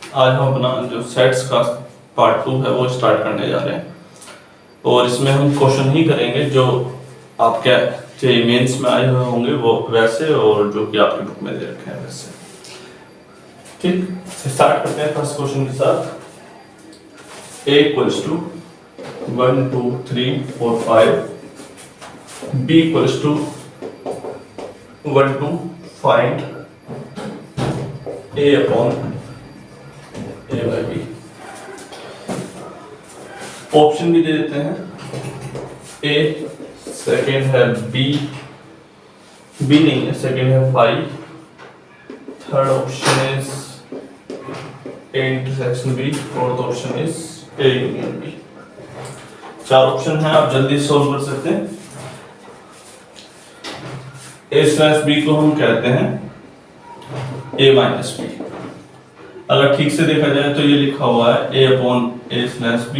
आज हम अपना जो सेट्स का पार्ट 2 है वो स्टार्ट करने जा रहे हैं और इसमें हम क्वेश्चन ही करेंगे जो आपके जो मेंस में आए हुए होंगे वो वैसे और जो कि आपकी बुक में दे रखे हैं वैसे। ठीक, स्टार्ट करते हैं फर्स्ट क्वेश्चन के साथ। a equals to 1 2 3 4 5, b equals to 1 2 find a upon a by b। Option भी दे देते हैं। a सेकेंड है b नहीं है, सेकेंड है 5, third option is a intersection b, fourth option is a union b। चार ऑप्शन है, आप जल्दी सोल्व कर सकते हैं। a स्लैश b को हम कहते हैं a माइनस b। अगर ठीक से देखा जाए तो ये लिखा हुआ है a upon a slash b,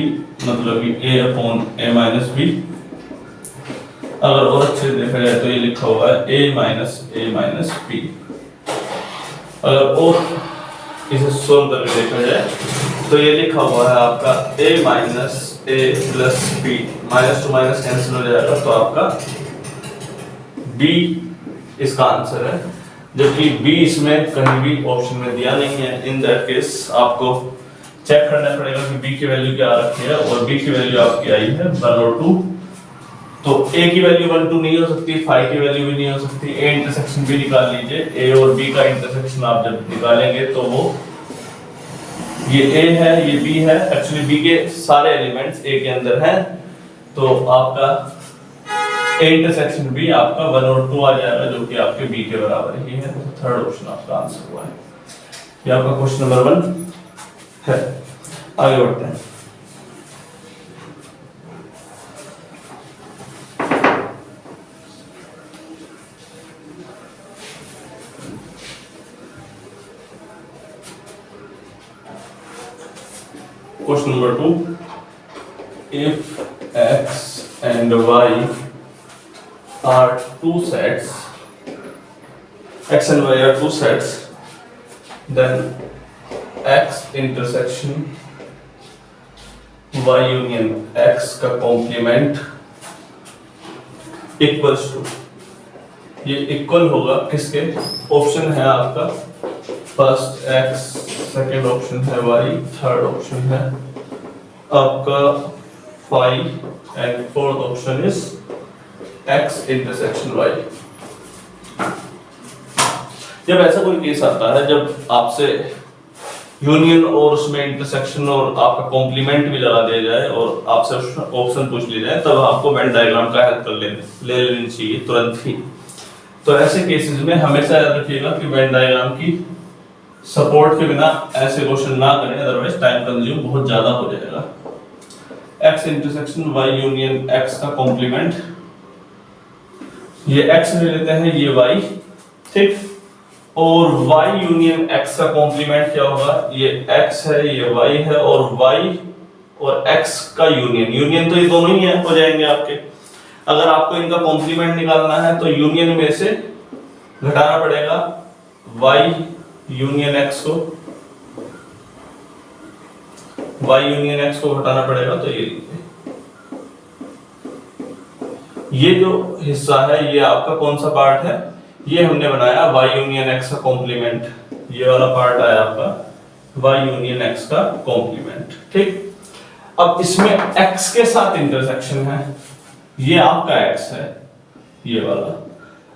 मतलब कि a upon a minus b। अगर और अच्छे से देखा जाए तो ये लिखा हुआ है a माइनस b। अगर और इसे सोल्व करके देखा जाए तो ये लिखा हुआ है आपका a minus a plus b, minus two minus cancel हो जाएगा तो आपका b इसका आंसर है, जबकि b इसमें कहीं भी ऑप्शन में दिया नहीं है। इन दैट केस आपको चेक करना पड़ेगा कि b की वैल्यू क्या आ रखी है और b की वैल्यू आपकी आई है 1 और 2। तो a की वैल्यू 1 2 नहीं हो सकती, 5 की वैल्यू भी नहीं हो सकती। a इंटरसेक्शन भी निकाल लीजिए, a और b का इंटरसेक्शन आप जब निकालेंगे तो वो ये a है, ये b है। एक्चुअली b के सारे एलिमेंट्स a के अंदर हैं, तो आपका a इंटरसेक्शन b आपका 1 और 2 आ जाएगा, जो कि आपके b के बराबर ही है। तो थर्ड ऑप्शन आपका आंसर हुआ है। ये आपका क्वेश्चन नंबर 1 है। आगे बढ़ते हैं। Question number 2. If x and y are two sets, x and y are two sets, then x intersection y union x का complement equals to, ये इक्वल होगा किसके? ऑप्शन है आपका फर्स्ट x, सेकेंड ऑप्शन है y, थर्ड ऑप्शन है आपका 5 and fourth option is x intersection y। जब ऐसा कोई केस आता है जब आपसे यूनियन और उसमें इंटरसेक्शन और आपका कॉम्प्लीमेंट भी लगा दिया जाए और आपसे ऑप्शन पूछ लिया जाए, तब आपको वेन डायग्राम का हेल्प ले लेनी चाहिए तुरंत ही। तो ऐसे केसेस में हमेशा याद रखिएगा कि वेन डायग्राम की सपोर्ट के बिना ऐसे क्वेश्चन ना करें, अदरवाइज टाइम कंज्यूम बहुत ज्यादा हो जाएगा। x intersection y union x का कॉम्प्लीमेंट, ये x ले लेते हैं, ये y, ठीक, और y यूनियन x का कॉम्प्लीमेंट क्या होगा? ये x है, ये y है, और y और x का यूनियन, यूनियन तो ये दोनों ही है, हो जाएंगे आपके। अगर आपको इनका कॉम्प्लीमेंट निकालना है तो यूनियन में से घटाना पड़ेगा y यूनियन x को, y यूनियन x को घटाना पड़ेगा। तो ये जो हिस्सा है ये आपका कौन सा पार्ट है? ये हमने बनाया y यूनियन x का कॉम्प्लीमेंट, ये वाला पार्ट आया आपका y यूनियन x का कॉम्प्लीमेंट, ठीक। अब इसमें x के साथ इंटरसेक्शन है, ये आपका x है, ये वाला।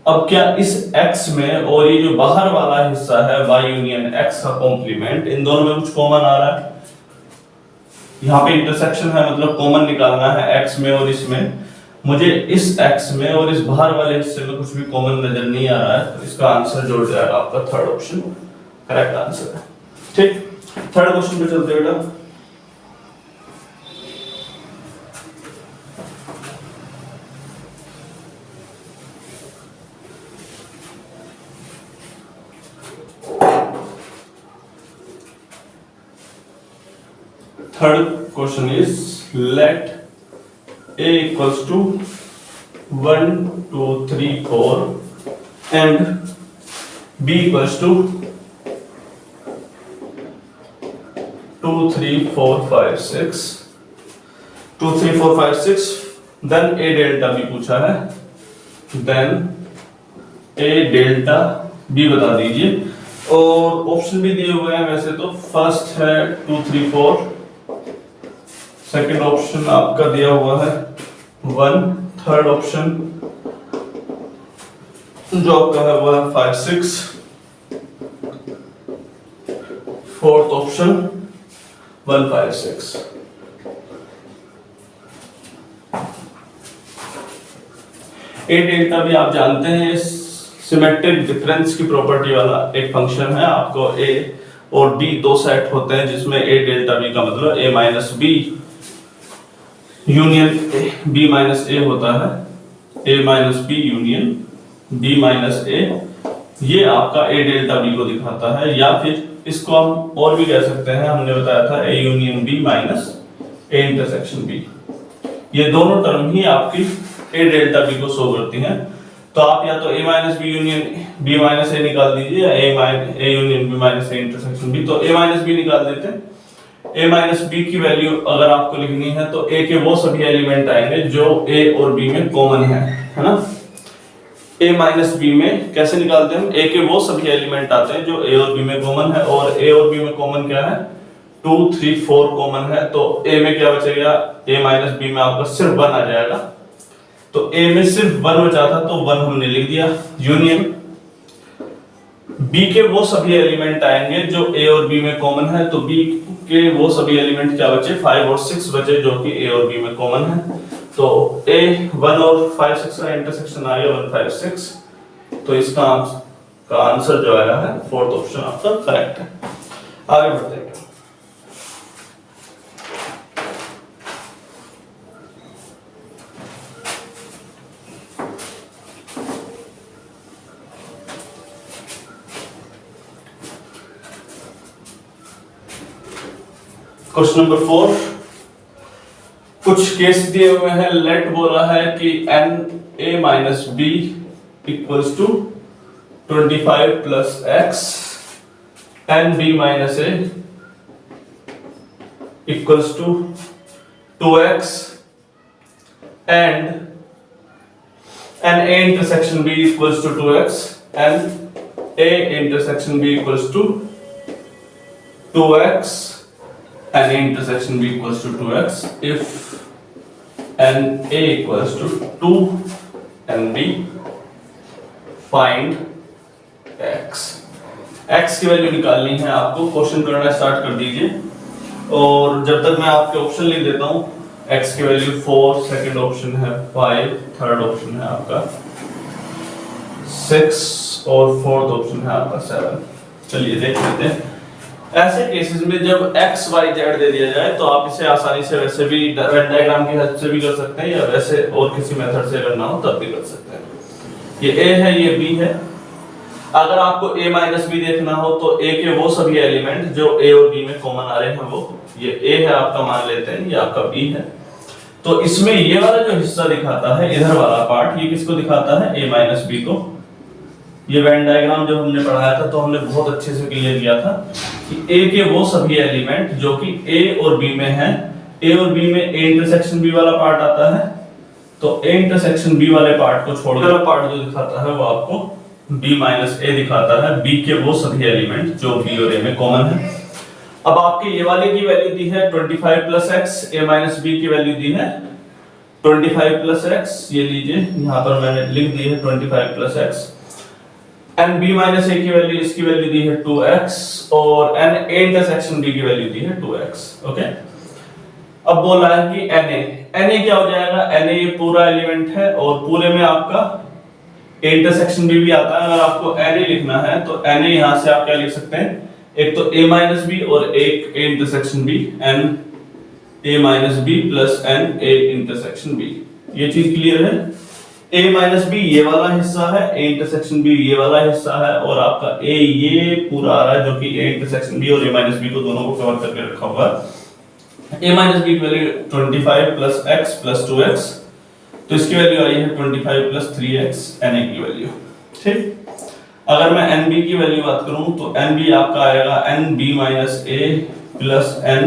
अब क्या इस x में और ये जो बाहर वाला हिस्सा है y यूनियन x का कॉम्प्लीमेंट, इन दोनों में कुछ कॉमन आ रहा है? यहाँ पे इंटरसेक्शन है, मतलब कॉमन निकालना है x में और इसमें। मुझे इस x में और इस बाहर वाले हिस्से में कुछ भी कॉमन नजर नहीं आ रहा है, तो इसका आंसर जो जाएगा आपका थर्ड ऑप्शन करेक्ट आंसर है, ठीक। थर्ड क्वेश्चन पे चलते हैं बेटा। Third question is let a equals to 1 2 3 4 and b equals to 2 3 4 5 6 2 3 4 5 6 then A delta B पूछा है, देन ए डेल्टा बी बता दीजिए। और ऑप्शन भी दिए हुए हैं वैसे तो, फर्स्ट है 2 3 4, सेकंड ऑप्शन आपका दिया हुआ है 1, थर्ड ऑप्शन जो आपका है वो है 5 6, फोर्थ ऑप्शन 1 5 6। ए डेल्टा भी आप जानते हैं सिमेट्रिक डिफरेंस की प्रॉपर्टी वाला एक फंक्शन है। आपको ए और बी दो सेट होते हैं जिसमें ए डेल्टा बी का मतलब A minus B union B minus A होता है, A minus B union B minus A, ये आपका ए डेल्टा बी को दिखाता है। या फिर इसको हम और भी कह सकते हैं, हमने बताया था A union B minus A intersection B, ये दोनों टर्म ही आपकी ए डेल्टा बी को शो करती हैं। तो आप या तो A minus B union B minus A निकाल दीजिए, या A union B minus A intersection B. तो ए माइनस बी निकाल देते हैं। ए माइनस बी की वैल्यू अगर आपको लिखनी है तो ए के वो सभी एलिमेंट आएंगे जो ए और बी में कॉमन है ना। ए माइनस बी में कैसे निकालते हैं हम, ए के वो सभी एलिमेंट आते हैं जो ए और बी में कॉमन है, और ए और बी में कॉमन क्या है 2 3 4 कॉमन है। तो ए में क्या बचेगा, ए माइनस बी में आपका सिर्फ 1 आ जाएगा। तो ए में सिर्फ 1 बचा था तो 1 हमने लिख दिया, यूनियन बी के वो सभी एलिमेंट आएंगे जो ए और बी में कॉमन है। तो बी के वो सभी एलिमेंट क्या बचे, 5 और 6 बचे जो कि ए और बी में कॉमन है। तो ए 1 और 5 6 का इंटरसेक्शन आ गया 1 5 6। तो इसका आंसर जो आया है फोर्थ ऑप्शन आपका करेक्ट है। आगे बढ़ते हैं। क्वेश्चन नंबर 4, कुछ केस दिए हुए हैं। लेट बोला है कि n A minus B equals to 25 plus x, n B minus A equals to 2x, and n A intersection B equals to 2x, n A intersection B equals to 2x, and A intersection B equals to 2x if and A equals to 2 and B find x। x की value निकालनी है आपको, question करना start कर दीजिए। और जब तक मैं आपके ऑप्शन लिख देता हूँ, x की वैल्यू 4, सेकंड ऑप्शन है 5, थर्ड ऑप्शन है आपका 6 और फोर्थ ऑप्शन है आपका 7। चलिए देख लेते हैं। ऐसे केसेस में जब x y z दे दिया जाए तो आप इसे आसानी से वैसे भी वेन डायग्राम की हेल्प से भी कर सकते हैं, या वैसे और किसी मेथड से करना हो तब भी कर सकते हैं। ये a है, ये b है। अगर आपको a माइनस b देखना हो तो a के वो सभी एलिमेंट जो a और b में कॉमन आ रहे हैं वो ये a है आपका, मान लेते हैं ये आपका b है। तो इसमें ये वाला जो हिस्सा दिखाता है, इधर वाला पार्ट, ये किसको दिखाता है, a माइनस b को। ये वेन डायग्राम जब हमने पढ़ाया था तो हमने बहुत अच्छे से क्लियर किया था कि A के वो सभी एलिमेंट जो कि A और B में हैं, A और B में A इंटरसेक्शन B वाला पार्ट आता है, तो A इंटरसेक्शन B वाले पार्ट को छोड़कर पार्ट जो दिखाता है वो आपको B माइनस A दिखाता है, B के वो सभी एलिमेंट जो B और A में कॉमन है। अब आपके ये वाले की वैल्यू दी है 25 plus x, A minus B की वैल्यू दी है 25 प्लस x, ये लीजिए यहाँ पर मैंने लिख दी है 25 plus x, n B minus A की वैल्यू, इसकी वैल्यू दी है 2x, और एन ए इंटरसेक्शन बी की वैल्यू दी है 2x। ओके, अब बोला है कि एन ए क्या हो जाएगा, एन ए पूरा एलिमेंट है और पूरे में आपका ए इंटरसेक्शन बी भी आता है। अगर आपको एन ए लिखना है तो एन ए यहां से आप क्या लिख सकते हैं, एक तो a माइनस बी और एक a intersection b, n a minus B plus n a intersection b। ये चीज क्लियर है। a माइनस बी ये वाला हिस्सा है, a इंटरसेक्शन b ये वाला हिस्सा है, और आपका a ये पूरा आ रहा है जो कि a इंटरसेक्शन b और a माइनस b को दोनों को कवर करके रखा हुआ है। a माइनस b की value 25 plus x plus 2x, तो इसकी वैल्यू आई है 25 प्लस 3x एन ए की वैल्यू। ठीक, अगर मैं एन बी की वैल्यू बात करूं तो एन बी आपका आएगा n B minus A plus n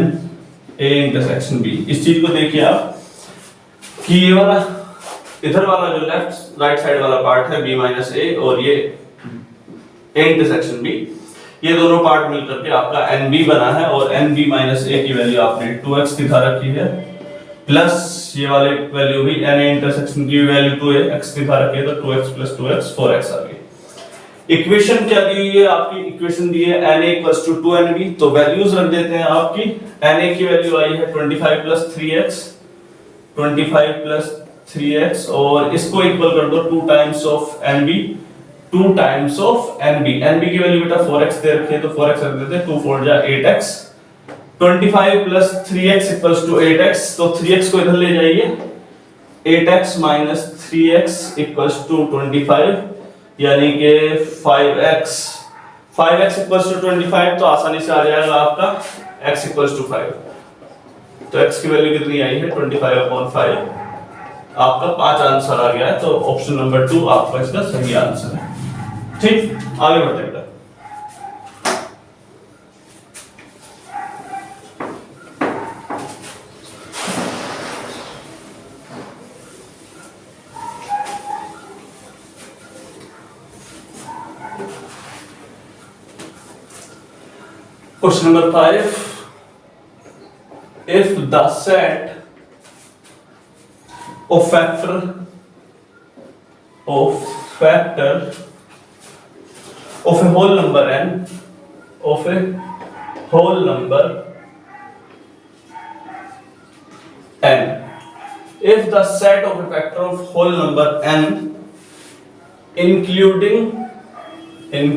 A intersection B. इस चीज को देखिए आप कि ये वाला इधर वाला जो लेफ्ट राइट साइड वाला पार्ट है बी माइनस ए और ये ए इंटरसेक्शन बी, ये दोनों पार्ट मिलकर के आपका एन बी बना है और एन बी माइनस ए की वैल्यू आपने 2x दिखा रखी है प्लस ये वाले वैल्यू भी एन ए इंटरसेक्शन की वैल्यू 2x दिखा रखी है तो 2x प्लस 2x 4x आ गई। इक्वेशन क्या दी हुई है आपकी? इक्वेशन दी है na इक्वल्स टू 2nb, तो वैल्यूज रख देते हैं आपकी। na की वैल्यू आई है 25 प्लस 3x, 25 प्लस 3x और इसको इक्वल कर दो 2 times of nb, 2 times of nb। nb की वैल्यू बेटा 4x दे रखी है तो 4x रख देते हैं, 2 4 जा 8x, 25 plus 3x equals to 8x, तो 3x को इधर ले जाइए, 8x minus 3x equals to 25 यानी कि 5x, 5x इक्वल्स टू 25 तो आसानी से आ जाएगा आपका x इक्वल्स टू 5, तो x की वैल्यू कितनी आई है 25/5, आपका 5 आंसर आ गया है, तो ऑप्शन नंबर 2 आपका इसका सही आंसर है। ठीक, आगे बढ़ते हैं। Question number 5. If the set of factor of a whole number n, of a whole number n, if the set of a factor of whole number n including n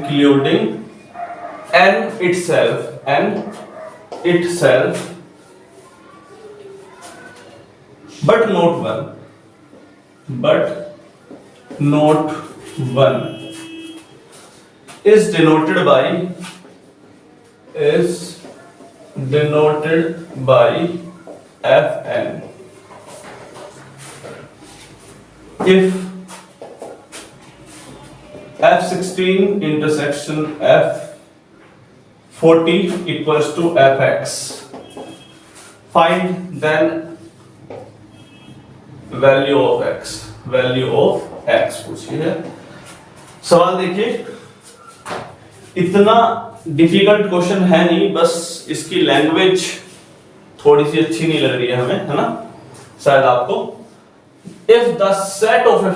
itself but not one is denoted by fn. If f16 intersection f40 equals to fx, find then value of x पूछी है। सवाल देखिए, इतना difficult question है नहीं, बस इसकी language थोड़ी सी अच्छी नहीं लग रही है हमें, है ना शायद आपको। If the set of A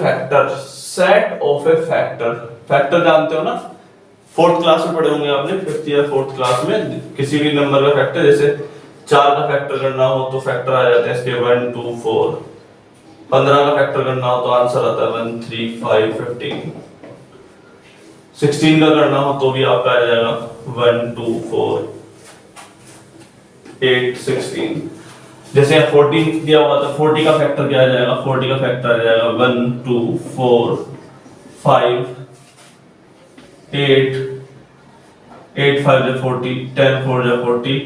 factor जानते हो ना, 4th क्लास में पढ़े होंगे आपने, 5th या 4th क्लास में। किसी भी नंबर का फैक्टर, जैसे 4 का फैक्टर करना हो तो फैक्टर आ जाते हैं इसके 1 2 4, 15 का फैक्टर करना हो तो आंसर आता है 1 3 5 15, 16 का करना हो तो भी आपका आ जाएगा 1 2 4 8 16। जैसे 40 दिया हुआ था, 40 का फैक्टर क्या आ जाएगा? 40 का फैक्टर आ जाएगा 1 2 4 5 8 8 5 जा 40, 10 4 जा 40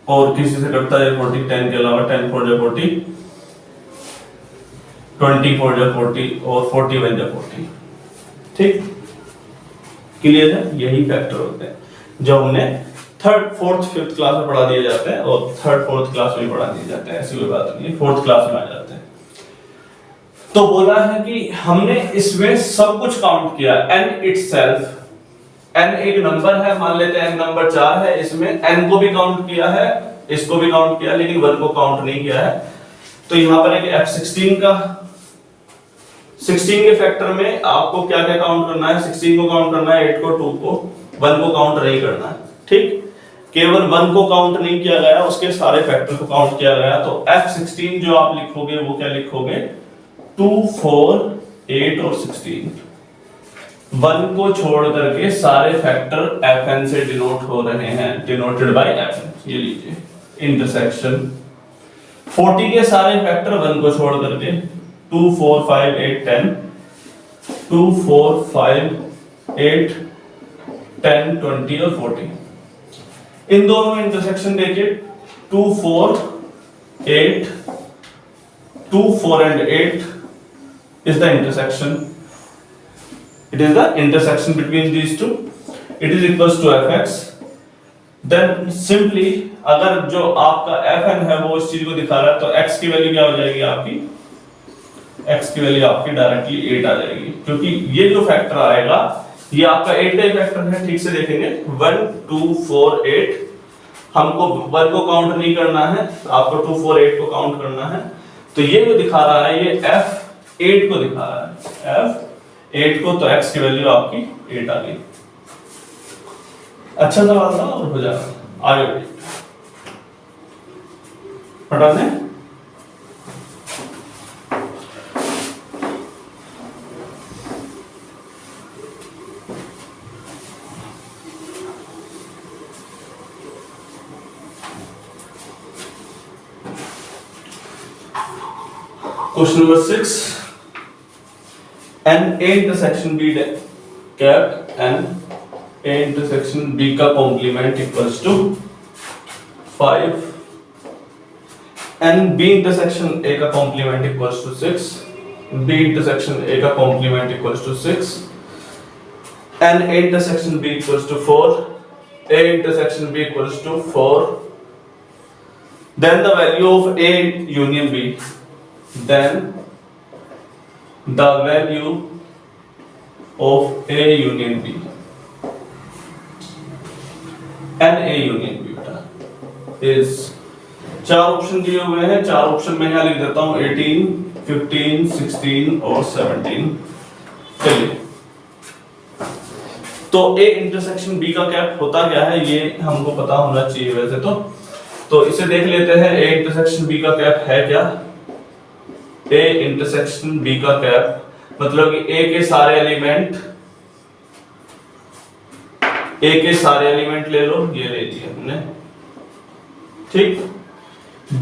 और किसी से कटता है 40, 10 के अलावा 10 4 जा 40, 24 जा 40 और 41 जा 40। ठीक, क्लियर है? यही फैक्टर होते हैं जो हमने 3rd 4th 5th क्लास में पढ़ा दिए जाते हैं और 3rd 4th क्लास में पढ़ा दिए जाते हैं, ऐसी कोई बात नहीं है, 4th क्लास में आ जाते हैं। तो बोला है कि हमने इसमें सब कुछ काउंट किया, n इटसेल्फ, n एक नंबर है, मान लेते हैं n नंबर 4 है, इसमें n को भी काउंट किया है, इसको भी काउंट किया, लेकिन 1 को काउंट नहीं किया है। तो यहां पर है कि f16 के फैक्टर में आपको क्या क्या काउंट करना है? 16 को काउंट करना है, 8 को, 2 को, 1 को काउंट नहीं करना है। ठीक, केवल 1 को काउंट नहीं किया गया, उसके सारे फैक्टर को काउंट किया गया। तो f16 जो आप लिखोगे वो क्या लिखोगे? 2 4 8 और 16। 1 को छोड़ करके सारे फैक्टर fn से डिनोट हो रहे हैं, डिनोटेड बाय fn। ये लीजिए इंटरसेक्शन 40 के सारे फैक्टर 1 को छोड़ करके 2 4 5 8 10, 2 4 5 8 10 20 और 40। इन दोनों में इंटरसेक्शन देखिए, 2 4 8, 2 4 and 8 is the intersection. It is the intersection between these two. It is equals to fx. Then simply अगर जो आपका fn है वो इस चीज को दिखा रहा है तो x की वैल्यू क्या हो जाएगी आपकी, x की वैल्यू आपकी डायरेक्टली 8 आ जाएगी, क्योंकि ये जो फैक्टर आएगा ये आपका 8 का ही फैक्टर है। ठीक से देखेंगे 1 2 4 8, हमको 1 को काउंट नहीं करना है, आपको 2 4 8 को काउंट करना है। तो ये जो दिखा रहा है ये f8 को दिखा रहा है, f8 को, तो x की वैल्यू आपकी 8 आ गई। अच्छा सवाल था और हो जाएगा आगे हटा दें। Question number 6, n A intersection B cap n A intersection B का complement equals to 5, n B intersection A का complement equals to 6, B intersection A का complement equals to 6, n A intersection B equals to 4, A intersection B equals to 4, then the value of A union B, then the value of A union B and A union B is, चार option दिए हुए हैं, चार option में यहाँ लिख देता हूँ 18, 15, 16 और 17। चलिए तो A इंटरसेक्शन B का कैप होता क्या है ये हमको पता होना चाहिए वैसे तो इसे देख लेते हैं। A इंटरसेक्शन B का कैप है क्या, A इंटरसेक्शन B का कैप मतलब कि A के सारे एलिमेंट ले लो, ये ले लिए हमने, ठीक।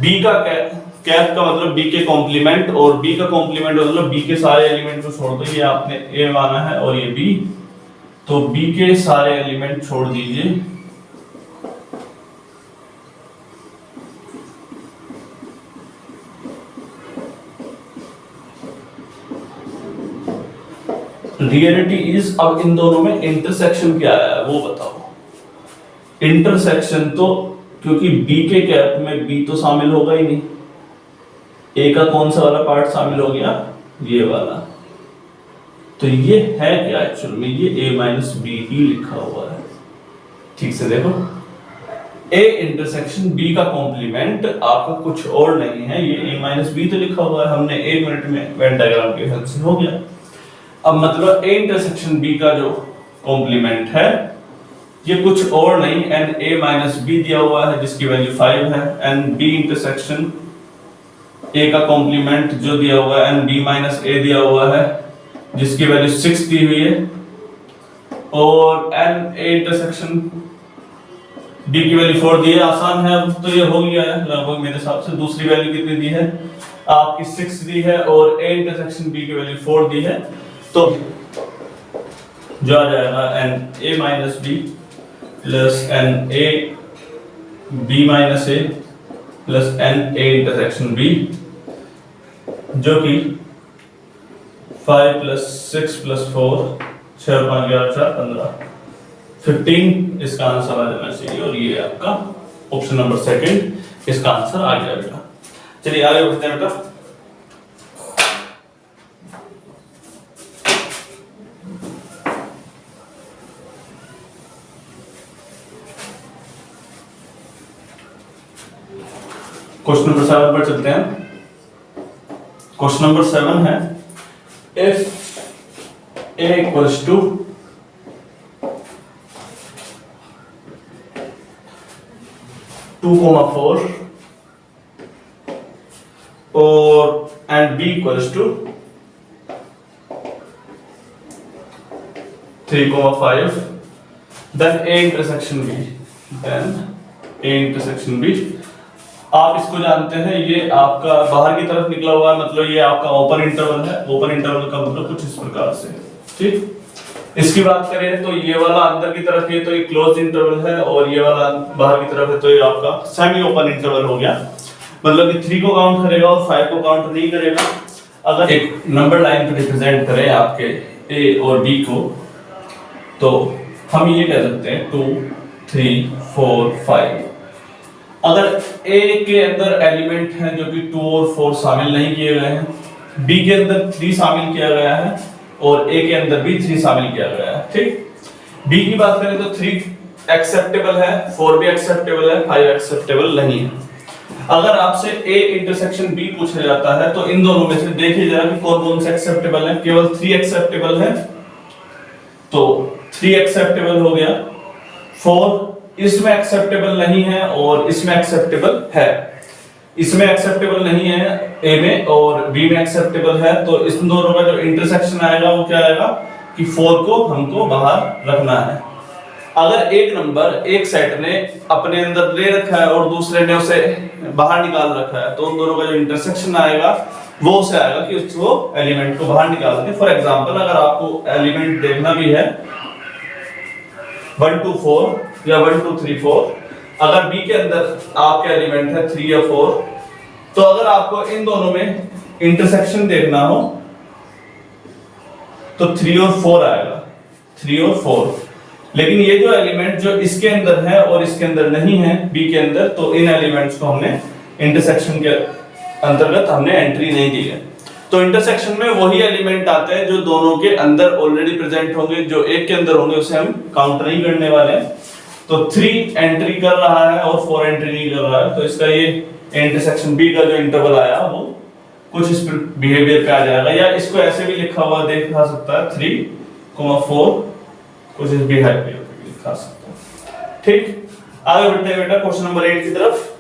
B का कैप का मतलब B के कॉम्प्लीमेंट, और B का कॉम्प्लीमेंट मतलब B के सारे एलिमेंट को छोड़ दो, ये आपने A माना है और ये B, तो B के सारे एलिमेंट छोड़ दीजिए, रियलिटी इज, अब इन दोनों में इंटरसेक्शन क्या है वो बताओ। इंटरसेक्शन तो क्योंकि B के कैप में B तो शामिल होगा ही नहीं, A का कौन सा वाला पार्ट शामिल हो गया, ये वाला, तो ये है क्या एक्चुअल में, ये A माइनस बी ही लिखा हुआ है। ठीक से देखो, A इंटरसेक्शन B का कॉम्प्लीमेंट आपका कुछ और नहीं है, ये A माइनस बी तो लिखा हुआ है, हमने 1 मिनट में वेन डायग्राम के हेल्प से हो गया। अब मतलब A इंटरसेक्शन B का जो कॉम्प्लीमेंट है ये कुछ और नहीं, एन A माइनस बी दिया हुआ है जिसकी वैल्यू 5 है, एन B इंटरसेक्शन A का कॉम्प्लीमेंट जो दिया हुआ है एन B माइनस A दिया हुआ है जिसकी वैल्यू 6 दी हुई है, और एन A इंटरसेक्शन B की वैल्यू 4 दी है। आसान है, अब तो ये हो गया है लगभग मेरे हिसाब से। दूसरी वैल्यू कितनी दी है आपकी 6 दी है, और A इंटरसेक्शन B की वैल्यू 4 दी है, तो जो आ जाएगा n A minus B plus n A B minus A plus n A intersection B, जो कि 5 प्लस 6 प्लस 4, 6 5 11 4 15, 15 इसका आंसर आ जाना चाहिए, और ये आपका ऑप्शन नंबर 2 इसका आंसर आ गया बेटा। चलिए आगे बढ़ते हैं बेटा। क्वेश्चन नंबर 7 पर चलते हैं। क्वेश्चन नंबर 7 है, इफ A इक्वल्स टू 2,4 और and B equals to 3,5, then A intersection B, आप इसको जानते हैं, ये आपका बाहर की तरफ निकला हुआ है, मतलब ये आपका ओपन इंटरवल है। ओपन इंटरवल का मतलब कुछ इस प्रकार से, ठीक। इसकी बात करें तो ये वाला अंदर की तरफ है तो ये क्लोज इंटरवल है, और ये वाला बाहर की तरफ है तो ये आपका सेमी ओपन इंटरवल हो गया। मतलब कि 3 को काउंट करेगा और 5 को काउंट नहीं करेगा। अगर एक नंबर लाइन पे रिप्रेजेंट करें आपके A और B को, तो हम ये कह सकते हैं 2 3 4 5। अगर A के अंदर एलिमेंट हैं जो कि 2 और 4 शामिल नहीं किए गए हैं, B के अंदर 3 शामिल किया गया है और A के अंदर भी 3 शामिल किया गया है, ठीक। B की बात करें तो 3 एक्सेप्टेबल है, 4 भी एक्सेप्टेबल है, 5 एक्सेप्टेबल नहीं है। अगर आपसे A इंटरसेक्शन B पूछा जाता है तो इन दोनों में से देखिए जरा कि कौन से एक्सेप्टेबल है। केवल 3 एक्सेप्टेबल है, तो 3 एक्सेप्टेबल हो गया। 4 इसमें एक्सेप्टेबल नहीं है और इसमें एक्सेप्टेबल है। इसमें एक्सेप्टेबल नहीं है A में और B में एक्सेप्टेबल है, तो इस दोनों का जो इंटरसेक्शन आएगा वो क्या आएगा कि 4 को हमको बाहर रखना है। अगर एक नंबर एक सेट ने अपने अंदर ले रखा है और दूसरे ने उसे बाहर निकाल रखा है, तो उन दोनों का जो इंटरसेक्शन आएगा वो उसे आएगा कि उसको एलिमेंट को बाहर निकाल दे। फॉर एग्जांपल अगर आपको एलिमेंट देखना भी है 1 2 4 या 1 2 3 4, अगर B के अंदर आपके एलिमेंट है 3 या 4, तो अगर आपको इन दोनों में इंटरसेक्शन देखना हो तो 3 और 4 आएगा, 3 और 4। लेकिन ये जो एलिमेंट जो इसके अंदर है और इसके अंदर नहीं है B के अंदर, तो इन एलिमेंट्स को हमने इंटरसेक्शन के अंतर्गत हमने एंट्री नहीं दी है। तो इंटरसेक्शन में वही एलिमेंट आते हैं जो दोनों के अंदर ऑलरेडी प्रेजेंट होंगे, जो एक के अंदर होंगे उसे हम काउंट नहीं करने वाले हैं। तो 3 एंट्री कर रहा है और 4 एंट्री नहीं कर रहा है, तो इसका ये इंटरसेक्शन B का जो इंटरवल आया वो कुछ इस बिहेवियर पे आ जाएगा। या इसको ऐसे भी लिखा हुआ देखा सकता है 3, 4 कुछ इस बिहेवियर पे लिखा सकता है, ठीक। आगे बढ़ते हैं बेटा क्वेश्चन नंबर 8 की तरफ।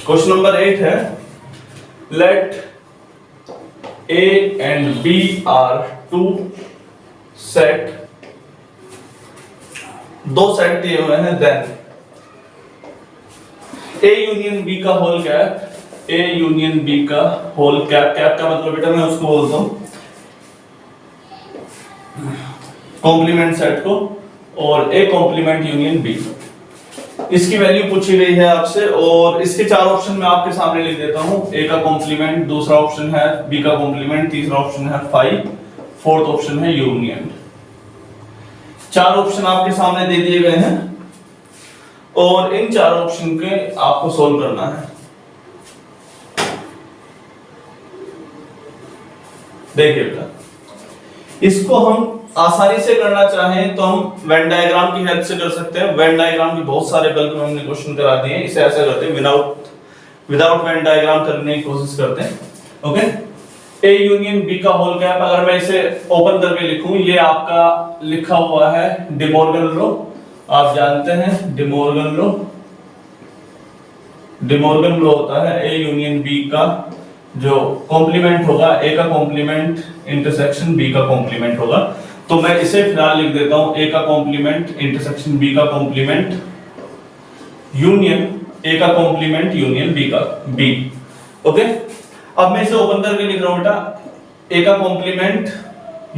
क्वेश्चन नंबर 8 है, let A and B are two set, दो सेट दिए हुए हैं, देन A यूनियन B का whole cap, A union B का होल कैप, कैप का मतलब बेटा मैं उसको बोलता हूं कॉम्प्लीमेंट सेट को, और A कॉम्प्लीमेंट यूनियन B। इसकी वैल्यू पूछी गई है आपसे और इसके 4 ऑप्शन मैं आपके सामने लिख देता हूं। A का कॉम्प्लीमेंट, दूसरा ऑप्शन है B का कॉम्प्लीमेंट, तीसरा ऑप्शन है 5, फोर्थ ऑप्शन है यूनियन। 4 ऑप्शन आपके सामने दे दिए गए हैं और इन 4 ऑप्शन के आपको सोल्व करना है। देखिए बेटा, इसको हम आसानी से करना चाहें तो हम वेन डायग्राम की हेल्प से कर सकते हैं। वेन डायग्राम की बहुत सारे बल्कि हमने क्वेश्चन करा दिए हैं, इसे ऐसा करते हैं विदाउट वेन डायग्राम करने की कोशिश करते हैं। ओके, A यूनियन B का होल कैप, अगर मैं इसे ओपन करके लिखूं, ये आपका लिखा हुआ है डिमॉर्गन लॉ। आप जानते हैं डिमॉर्गन लॉ, डिमॉर्गन लॉ होता है A यूनियन B का जो कॉम्प्लीमेंट होगा, A का कॉम्प्लीमेंट इंटरसेक्शन B का कॉम्प्लीमेंट होगा। तो मैं इसे फिलहाल लिख देता हूं A का कॉम्प्लीमेंट इंटरसेक्शन B का कॉम्प्लीमेंट यूनियन A का कॉम्प्लीमेंट यूनियन B का B। ओके, अब मैं इसे ओपन करके लिख रहा हूं बेटा, A का कॉम्प्लीमेंट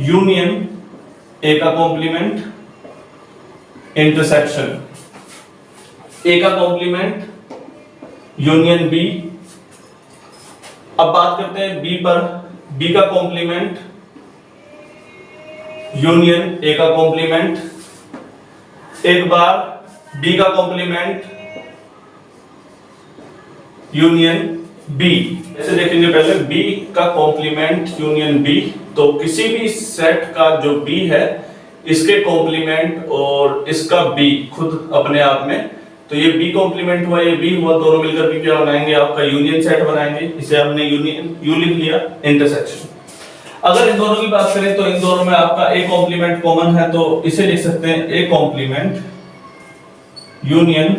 यूनियन A का कॉम्प्लीमेंट इंटरसेक्शन A का कॉम्प्लीमेंट यूनियन B। अब बात करते हैं B पर, B का कॉम्प्लीमेंट यूनियन A का कॉम्प्लीमेंट, एक बार B का कॉम्प्लीमेंट यूनियन B। ऐसे देखेंगे पहले B का कॉम्प्लीमेंट यूनियन B, तो किसी भी सेट का जो B है इसके कॉम्प्लीमेंट और इसका B खुद अपने आप में, तो ये B कॉम्प्लीमेंट हुआ, ये B हुआ, दोनों मिलकर के क्या बनाएंगे, आपका यूनियन सेट बनाएंगे। इसे हमने यूनियन यू लिख लिया, इंटरसेक्शन। अगर इन दोनों की बात करें तो इन दोनों में आपका A कॉम्प्लीमेंट कॉमन है, तो इसे लिख सकते हैं A complement union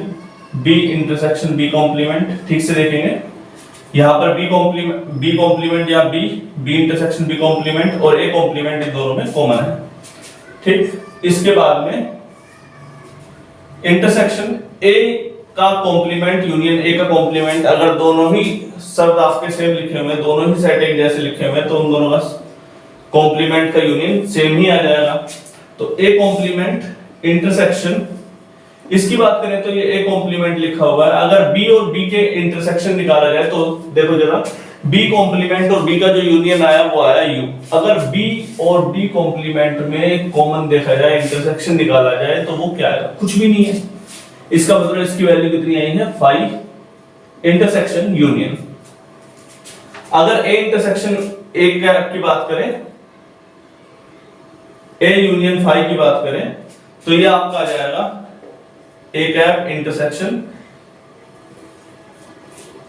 B intersection B complement. ठीक से देखेंगे यहां पर B कॉम्प्लीमेंट या B इंटरसेक्शन B कॉम्प्लीमेंट और A कॉम्प्लीमेंट इन दोनों में कॉमन है। ठीक, इसके बाद में इंटरसेक्शन A का कॉम्प्लीमेंट यूनियन A का कॉम्प्लीमेंट, अगर दोनों ही शब्द आपके सेम लिखे हुए हैं, दोनों ही सेट एक जैसे लिखे हुए हैं, तो उन दोनों का कॉम्प्लीमेंट का यूनियन सेम ही आ जाएगा। तो A कॉम्प्लीमेंट इंटरसेक्शन इसकी बात करें तो ये ए कॉम्प्लीमेंट लिखा हुआ है। अगर बी और बी के इंटरसेक्शन निकाला जाए तो देखो जरा, बी कॉम्प्लीमेंट और बी का जो यूनियन आया वो आया यू। अगर बी और बी कॉम्प्लीमेंट में कॉमन देखा जाए, इंटरसेक्शन निकाला जाए तो वो क्या आएगा? कुछ भी नहीं है। इसका मतलब इसकी वैल्यू कितनी आई है? 5 इंटरसेक्शन यूनियन। अगर ए इंटरसेक्शन ए कैप की बात करें, ए यूनियन 5 की बात करें तो ये आपका आ जाएगा A cap intersection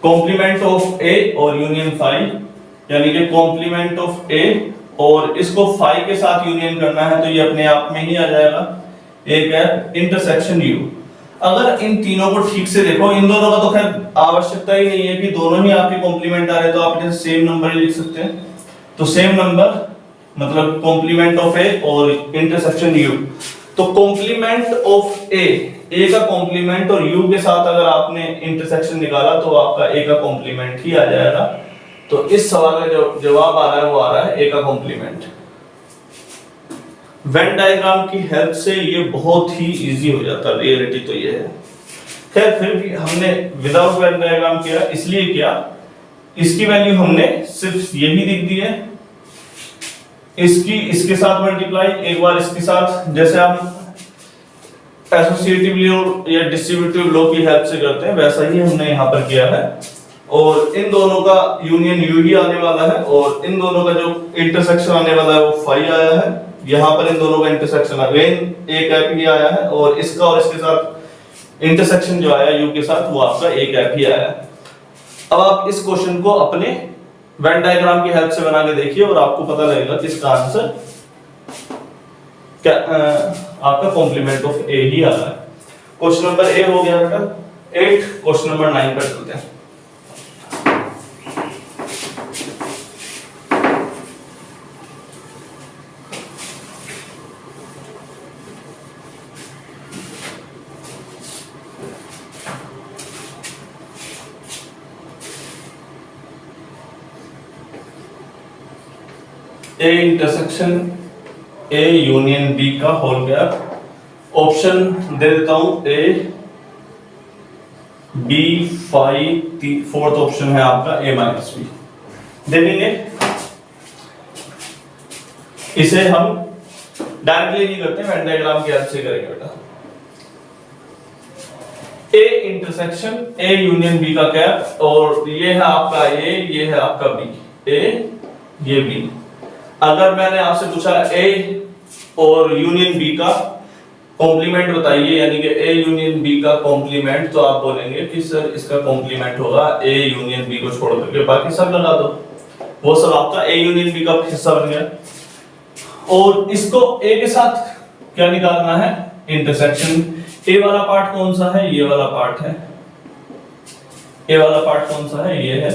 complement of ए और यूनियन 5, यानी कि कॉम्प्लीमेंट ऑफ ए और इसको 5 के साथ यूनियन करना है तो ये अपने आप में ही आ जाएगा ए कैप इंटरसेक्शन यू। अगर इन तीनों को ठीक से देखो, इन दोनों का तो खैर आवश्यकता ही नहीं है कि दोनों ही आपके कॉम्प्लीमेंट आ रहे, तो आप इसे सेम नंबर ही लिख सकते हैं। तो सेम नंबर मतलब कॉम्प्लीमेंट ऑफ ए और इंटरसेक्शन यू। तो कॉम्प्लीमेंट ऑफ ए का कॉम्प्लीमेंट और यू के साथ अगर आपने इंटरसेक्शन निकाला तो आपका ए का कॉम्प्लीमेंट ही आ जाएगा। तो इस सवाल का जो जवाब आ रहा है वो आ रहा है ए का कॉम्प्लीमेंट। वेन डायग्राम की हेल्प से ये बहुत ही इजी हो जाता है, रियलिटी तो ये है। खैर फिर भी हमने विदाउट वेन डायग्राम किया, इसलिए किया, इसकी वैल्यू हमने सिर्फ यही लिख दी है, इसकी इसके साथ मल्टीप्लाई, एक बार इसके साथ, जैसे हम एसोसिएटिव लॉ या डिस्ट्रीब्यूटिव लॉ की हेल्प से करते हैं वैसा ही हमने यहाँ पर किया है। और इन दोनों का यूनियन यू ही आने वाला है और इन दोनों का जो इंटरसेक्शन आने वाला है वो 5 आया है। यहाँ पर इन दोनों का इंटरसेक्शन अगेन ए कैप ही आया है और इसका और इसके साथ इंटरसेक्शन जो आया यू के साथ वो आपका ए कैप ही आया है। अब आप इस क्वेश्चन को अपने वेन डायग्राम की हेल्प से बना के देखिए और आपको पता लगेगा कि इसका आंसर क्या आपका कॉम्प्लीमेंट ऑफ ए ही आ रहा है। क्वेश्चन नंबर ए हो गया बेटा 8। क्वेश्चन नंबर 9 पर चलते हैं। A intersection A union B का होल गैप। ऑप्शन दे देता हूं ए बी 5, फोर्थ ऑप्शन है आपका ए माइनस बी। देखेंगे इसे हम डायरेक्टली नहीं करते, वेन डायग्राम की हेल्प से करेंगे बेटा। A intersection A union B का गैप और ये है आपका ए, ये है आपका बी, ए ये बी। अगर मैंने आपसे पूछा ए और यूनियन बी का कॉम्प्लीमेंट बताइए, यानी कि ए यूनियन बी का कॉम्प्लीमेंट, तो आप बोलेंगे कि सर इसका कॉम्प्लीमेंट होगा ए यूनियन बी को छोड़ करके बाकी सब लगा दो, वो सब आपका ए यूनियन बी का हिस्सा बन गया। और इसको ए के साथ क्या निकालना है? इंटरसेक्शन। ए वाला पार्ट कौन सा है? ये वाला पार्ट है। ए वाला पार्ट कौन सा है? ये है।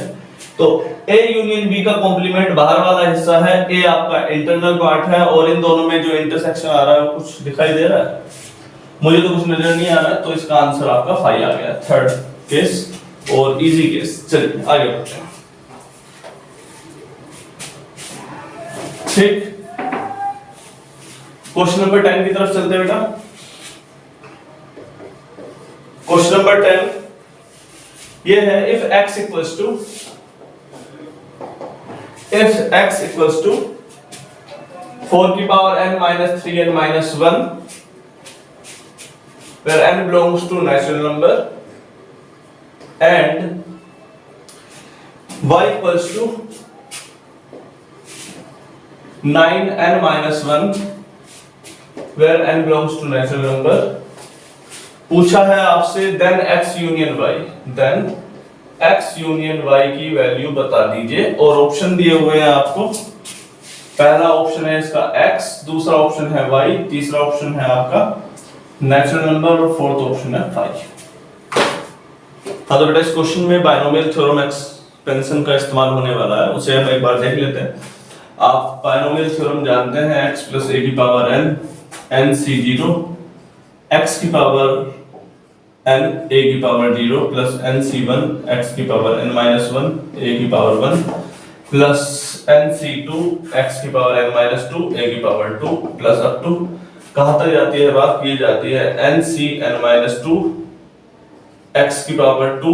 तो ए यूनियन बी का कॉम्प्लीमेंट बाहर वाला हिस्सा है, ए आपका इंटरनल पार्ट है और इन दोनों में जो इंटरसेक्शन आ रहा है वो कुछ दिखाई दे रहा है? मुझे तो कुछ नजर नहीं आ रहा है, तो इसका आंसर आपका 5 आ गया। थर्ड केस और इजी केस। चलिए आगे बढ़ते हैं। ठीक, क्वेश्चन नंबर 10 की तरफ चलते हैं बेटा। क्वेश्चन नंबर 10 ये है, if x equals to if 4 की power n minus 3n minus 1 where n belongs to natural number and y equals to 9n minus 1 where n belongs to natural number, पूछा है आपसे then x union y, then x union y की value बता दीजिए और option दिए हुए हैं आपको। पहला ऑप्शन है इसका x, दूसरा ऑप्शन है y, तीसरा ऑप्शन है आपका नेचुरल नंबर और फोर्थ ऑप्शन है 5। हाँ तो बेटा इस क्वेश्चन में बायनोमियल थ्योरम एक्सपेंशन का इस्तेमाल होने वाला है, उसे हम एक बार देख लेते हैं। आप बायनोमियल थ्योरम जानते हैं, x प्लस a की power n, n c0, x की पावर n a की power 0 plus n c1 x की पावर n minus 1 a की power 1 plus n c2 x की पावर n minus 2 a की power 2 plus up to कहाँ तक जाती है बात, की जाती है NCn-2 x की पावर 2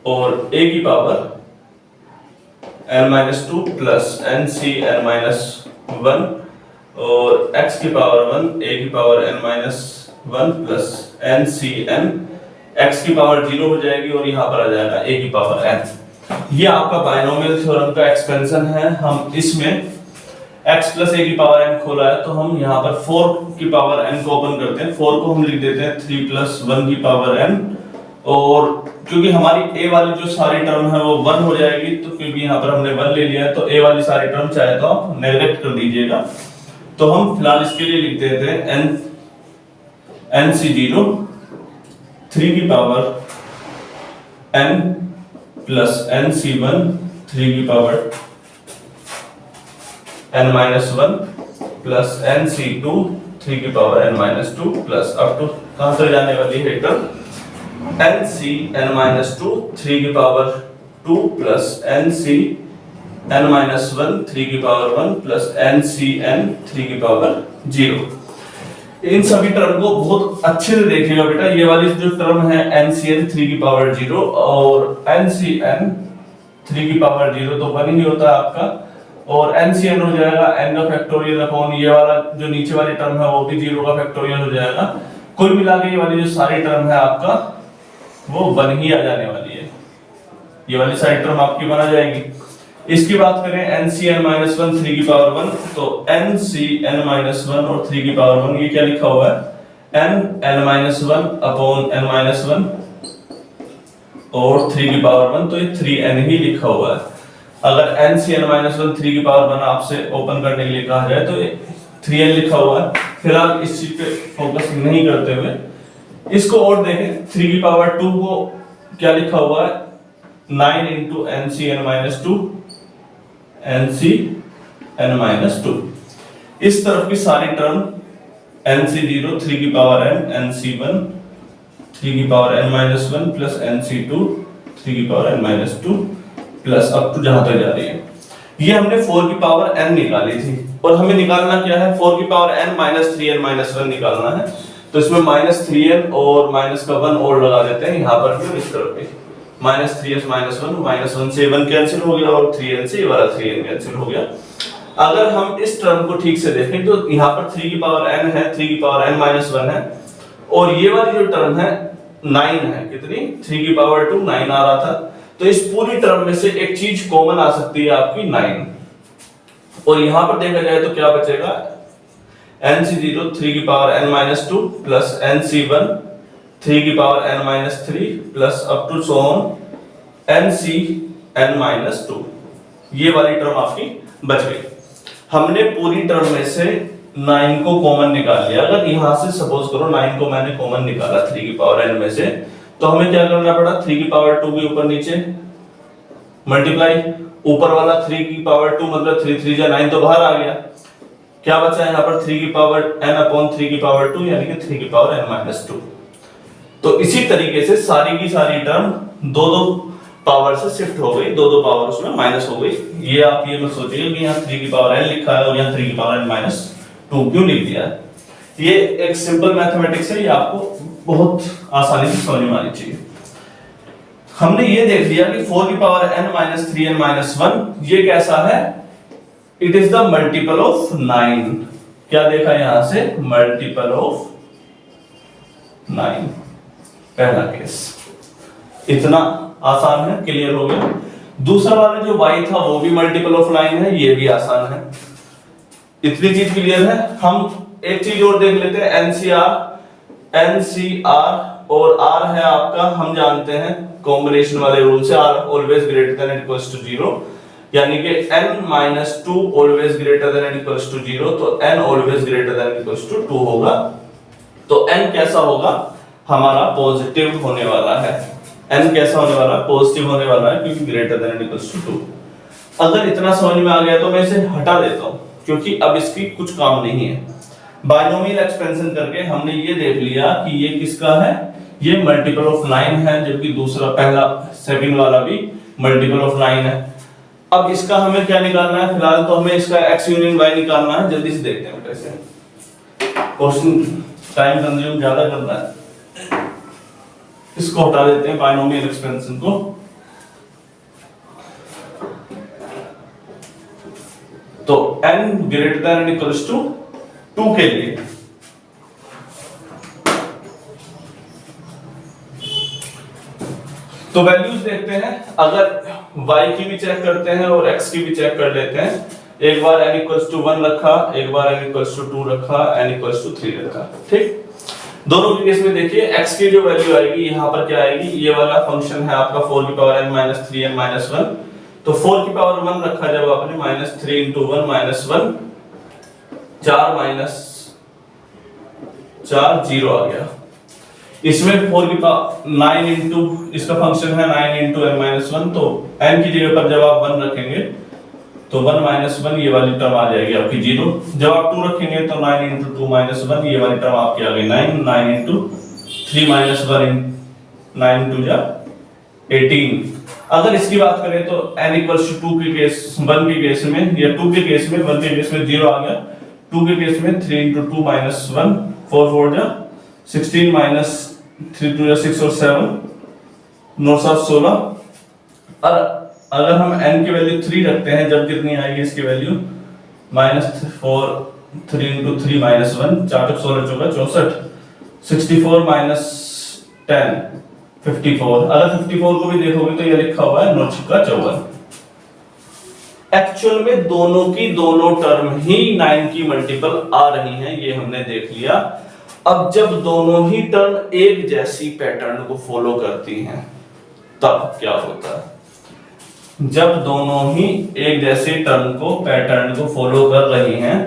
और a की पावर n-2 प्लस NCn-1 और x की पावर 1 a की power n-1 plus NCn x की पावर 0 हो जाएगी और यहाँ पर आ जाएगा a की पावर n। ये आपका बायनोमियल थ्योरम का एक्सपेंशन है। हम इसमें x प्लस a की पावर n खोला है तो हम यहाँ पर 4 की पावर n को ओपन करते हैं। 4 को हम लिख देते हैं 3 प्लस 1 की पावर n, और क्योंकि हमारी a वाली जो सारी टर्म है वो 1 हो जाएगी, तो क्योंकि यहाँ पर हमने 1 ले लिया है तो a वाली सारी टर्म चाहे तो आप नेग्लेक्ट कर दीजिएगा। तो हम फिलहाल इसके लिए लिख देते हैं NC0 3 की पावर n प्लस NC1 3 की पावर n-1 प्लस NC2 3 की power n-2 plus up to कहां तक जाने वाली है टर्म NCn-2 3 की पावर 2 प्लस NCn-1 3 की पावर 1 प्लस NCn 3 की पावर 0। इन सभी टर्म को बहुत अच्छे से देखिएगा बेटा। ये वाली जो टर्म है NCn 3 की पावर 0 और NCn 3 की पावर 0 तो 1 ही होता है आपका, और NCn हो जाएगा n का फैक्टोरियल अपॉन ये वाला जो नीचे वाली टर्म है वो भी 0 का फैक्टोरियल हो जाएगा। कुल मिला के ये वाली जो सारी टर्म है आपका वो 1 ही आ जाने वाली है। ये वाली सारी टर्म आपकी बन आ जाएगी। इसकी बात करें NCn-1 3 की पावर 1, तो NCn-1 और 3 की पावर 1 ये क्या लिखा हुआ है n-1 अपॉन n-1 और 3 की पावर 1, तो ये 3n ही लिखा हुआ है। अगर NCn-1 3 की पावर 1 आपसे ओपन करने के लिए कहा जाए तो ये 3n लिखा हुआ है। फिलहाल इस चीज पे फोकस नहीं करते हुए इसको और देखें। 3 की पावर 2 को क्या लिखा हुआ है 9 इंटू NCn-2 NCn-2। इस तरफ की सारी टर्म NC0 3 की पावर n, NC1 3 की पावर n-1 प्लस NC2 3 की power n-2 plus up to जहां तक जा रही है। ये हमने 4 की पावर n निकाली थी और हमें निकालना क्या है 4 की पावर n माइनस 3n-1 निकालना है। तो इसमें -3n और माइनस का 1 और लगा देते हैं यहाँ पर भी, इस तरफ पे -3s-1 से 1 कैंसिल हो गया और 3n से ये वाला 3n कैंसिल हो गया। अगर हम इस टर्म को ठीक से देखें तो यहाँ पर 3 की पावर n है, 3 की पावर n-1 है और ये वाली जो टर्म है 9 है। कितनी 3 की पावर 2 9 आ रहा था, तो इस पूरी टर्म में से एक चीज कॉमन आ सकती है आपकी 9, और यहाँ पर देखा जाए तो क्या बचेगा NC0 3 की पावर n-2 प्लस NC1 3 की power n-3 plus up to so on NCn-2। ये वाली टर्म आपकी बच गई। हमने पूरी टर्म में से 9 को कॉमन निकाल लिया। अगर यहां से सपोज करो 9 को मैंने कॉमन निकाला 3 की पावर n में से, तो हमें क्या करना पड़ा 3 की पावर 2 के ऊपर नीचे मल्टीप्लाई, ऊपर वाला 3 की पावर 2 मतलब 3 3 जा 9 तो बाहर आ गया। क्या बचा यहाँ पर 3 की पावर n अपॉन 3 की पावर 2 यानी कि 3 की पावर n-2। तो इसी तरीके से सारी की सारी टर्म दो पावर से शिफ्ट हो गई, दो पावर उसमें माइनस हो गई। ये आप ये मत सोचिए कि यहाँ 3 की पावर n लिखा है और यहाँ 3 की पावर n-2 क्यों लिख दिया है। ये एक सिंपल मैथमेटिक्स है, ये आपको बहुत आसानी से समझ में आनी चाहिए। हमने ये देख लिया कि 4 की पावर n-3n-1 ये कैसा है, it is the multiple of 9। क्या देखा यहां से मल्टीपल ऑफ 9, पहला केस इतना आसान है, क्लियर हो गया। दूसरा वाला जो y था वो भी मल्टीपल ऑफ 9 है, ये भी आसान है। इतनी चीज क्लियर है। हम एक चीज और देख लेते हैं NCR और R है आपका, हम जानते हैं कॉम्बिनेशन वाले रूल से R always greater than equal to 0, यानी कि n-2 always greater than equal to 0, तो n always greater than equal to 2 होगा। तो n कैसा होगा हमारा पॉजिटिव होने वाला है। n कैसा होने वाला है पॉजिटिव होने वाला है, क्योंकि ग्रेटर देन इक्वल टू 2। अगर इतना समझ में आ गया तो मैं इसे हटा देता हूं, क्योंकि अब इसकी कुछ काम नहीं है। बायनोमियल एक्सपेंशन करके हमने ये देख लिया कि ये किसका है, ये मल्टीपल ऑफ 9 है, जबकि दूसरा पहला सेकंड वाला भी मल्टीपल ऑफ 9 है। अब इसका हमें क्या निकालना है, फिलहाल तो हमें इसका x यूनियन y निकालना है। जल्दी से देखते हैं कैसे। क्वेश्चन टाइम कंज्यूम ज्यादा करना है, इसको हटा देते हैं बायनोमियल एक्सपेंशन को। तो n greater than equals to 2 के लिए तो वैल्यूज देखते हैं, अगर y की भी चेक करते हैं और x की भी चेक कर लेते हैं। एक बार n इक्वल्स टू 1 रखा, एक बार n इक्वल्स टू 2 रखा, n इक्वल्स टू 3 रखा। ठीक, दोनों के केस में देखिए x की जो वैल्यू आएगी यहाँ पर क्या आएगी, ये वाला फंक्शन है आपका 4 की power n minus 3n minus 1, तो 4 की पावर 1 रखा जब आपने माइनस 3 इंटू 1 माइनस 1, 4 माइनस 4 0 आ गया। इसमें 4 की पावर 9 इंटू, इसका फंक्शन है 9 इंटू n माइनस 1, तो n की जगह पर जब आप 1 रखेंगे तो 1 माइनस 1 ये वाली टर्म आ जाएगी आपकी 0। जब आप 2 रखेंगे तो 9 इंटू 2 माइनस 1 ये वाली टर्म आपकी आ गई 9, 9 इंटू 3 माइनस 1 9 इंटू जा 18। अगर इसकी बात करें तो n इक्वल्स टू 2 के केस 1 के केस में या 2 के केस में 1 के केस में 0 आ गया, 2 के केस में 3 इंटू 2 माइनस 1 4 4 जा 16 माइनस 3 2 जा 6 और 7 9 7 16। और अगर हम n की वैल्यू 3 रखते हैं जब कितनी आएगी इसकी वैल्यू माइनस 4 3 इंटू 3 माइनस 1 4 16 चौका 64 64 माइनस 10 54। अगर 54 को भी देखोगे तो ये लिखा हुआ है 9 छक्का 54। एक्चुअल में दोनों की दोनों टर्म ही 9 की मल्टीपल आ रही हैं, ये हमने देख लिया। अब जब दोनों ही टर्म एक जैसी पैटर्न को फॉलो करती हैं तब क्या होता है, जब दोनों ही एक जैसे टर्म को पैटर्न को फॉलो कर रही हैं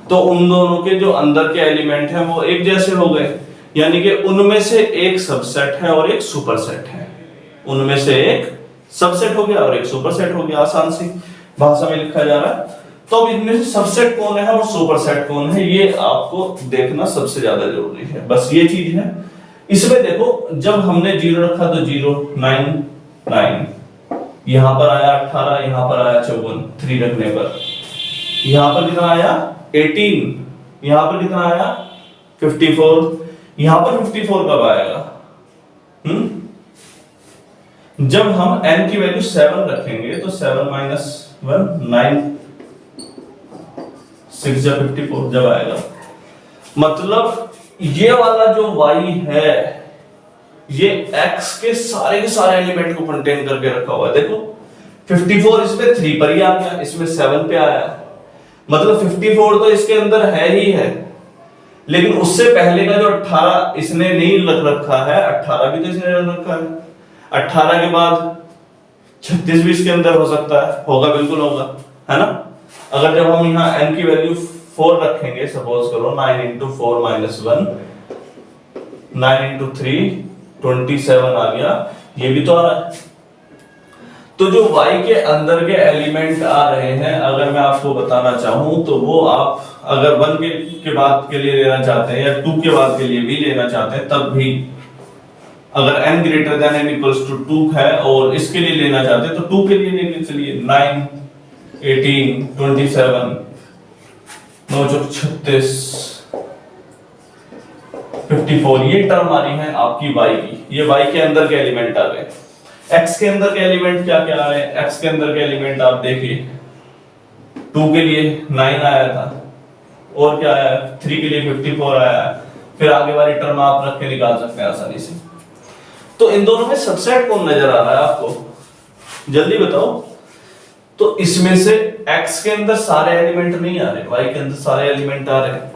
तो उन दोनों के जो अंदर के एलिमेंट हैं वो एक जैसे हो गए, यानी कि उनमें से एक सबसेट है और एक सुपरसेट है। उनमें से एक सबसेट हो गया और एक सुपरसेट हो गया, आसान सी भाषा में लिखा जा रहा है। तो अब इनमें से सबसेट कौन है और सुपरसेट कौन है ये आपको देखना सबसे ज्यादा जरूरी है, बस ये चीज है। इसमें देखो जब हमने 0 रखा तो 0 9 9, यहां पर आया 18, यहां पर आया 54 3 रखने पर, यहां पर कितना आया 18, यहां पर कितना आया 54, यहां पर 54 कब आएगा, जब हम n की वैल्यू 7 रखेंगे तो 7 माइनस 1 9 6 या 54 जब आएगा। मतलब ये वाला जो y है ये x के सारे एलिमेंट को कंटेन करके रखा हुआ है। देखो 54 इसमें 3 पर ही आ गया, इसमें 7 पे आया, मतलब 54 तो इसके अंदर है ही है, लेकिन उससे पहले का जो 18 इसने नहीं रख रखा है, 18 भी तो इसने रख रखा है। 18 के बाद 36 भी इसके अंदर हो सकता है, होगा बिल्कुल होगा, है ना। अगर जब हम यहाँ n की वैल्यू 4 रखेंगे, सपोज करो 9 इंटू 4 माइनस 1 9 इंटू 3 27 आ गया, ये भी तो आ रहा है। तो जो y के अंदर के एलिमेंट आ रहे हैं, अगर मैं आपको बताना चाहूं तो वो आप अगर 1 के बाद के लिए लेना चाहते हैं या 2 के बाद के लिए भी लेना चाहते हैं तब भी, अगर n greater than n equals to 2 है और इसके लिए लेना चाहते हैं तो 2 के लिए लेके चलिए 9 18 27 9 36 54, ये टर्म आ रही है आपकी y की, ये y के अंदर के एलिमेंट आ गए। x के अंदर के एलिमेंट क्या क्या आ रहे हैं, x के अंदर के एलिमेंट आप देखिए 2 के लिए 9 आया था और क्या आया 3 के लिए 54 आया, फिर आगे वाली टर्म आप रख के निकाल सकते हैं आसानी से। तो इन दोनों में सबसेट कौन नजर आ रहा है आपको, जल्दी बताओ। तो इसमें से x के अंदर सारे एलिमेंट नहीं आ रहे, y के अंदर सारे एलिमेंट आ रहे हैं,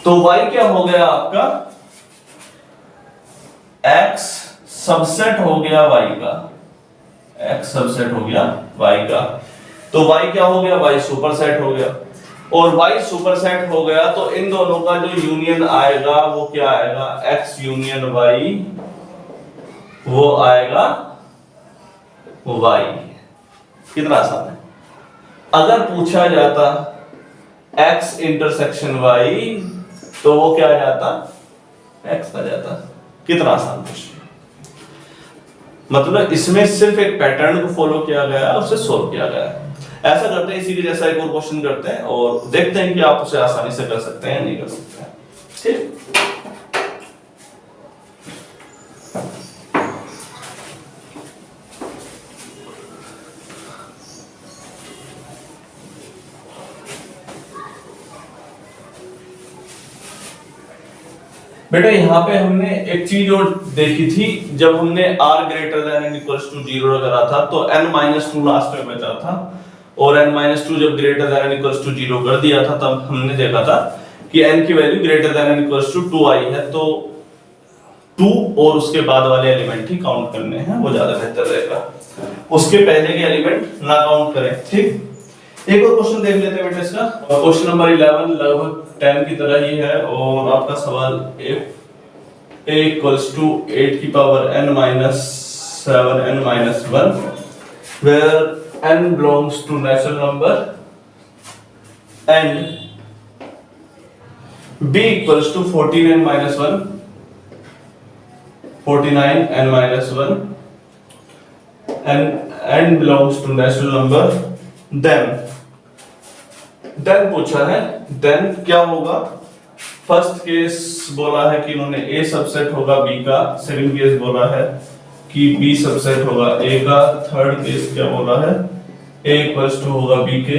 तो y क्या हो गया आपका, x सबसेट हो गया y का, x सबसेट हो गया y का, तो y क्या हो गया, y सुपरसेट हो गया। और y सुपरसेट हो गया तो इन दोनों का जो यूनियन आएगा वो क्या आएगा, x यूनियन y, वो आएगा y। कितना आसान है। अगर पूछा जाता x इंटरसेक्शन y तो वो क्या आ जाता, x आ जाता। कितना आसान क्वेश्चन, मतलब इसमें सिर्फ एक पैटर्न को फॉलो किया गया, उसे सोल्व किया गया। ऐसा करते हैं, इसी के जैसा एक और क्वेश्चन करते हैं और देखते हैं कि आप उसे आसानी से कर सकते हैं या नहीं कर सकते हैं। ठीक, बेटा यहाँ पे हमने एक चीज और देखी थी, जब हमने r greater than and equals to 0 करा था तो n-2 लास्ट में बचा था, और n-2 जब greater than and equals to 0 कर दिया था तब हमने देखा था कि n की value greater than and equals to 2 आई है, तो 2 और उसके बाद वाले एलिमेंट ही काउंट करने हैं, वो ज्यादा बेहतर रहेगा, उसके पहले के एलिमेंट ना काउंट करें। ठीक, एक और क्वेश्चन देख लेते हैं बेटा इसका, क्वेश्चन नंबर 11 लगभग 10 की तरह ही है, और आपका सवाल a इक्वल्स टू 8 की power n minus 7 n minus 1 where n belongs to natural number and b equals to 14 n minus 1 49 n minus 1 and n belongs to natural number, then पूछा है then क्या होगा। फर्स्ट केस बोला है कि इन्होंने a subset होगा b का, सेकंड केस बोला है कि b सबसेट होगा a का, थर्ड केस क्या बोला है a इक्वल्स टू होगा b के,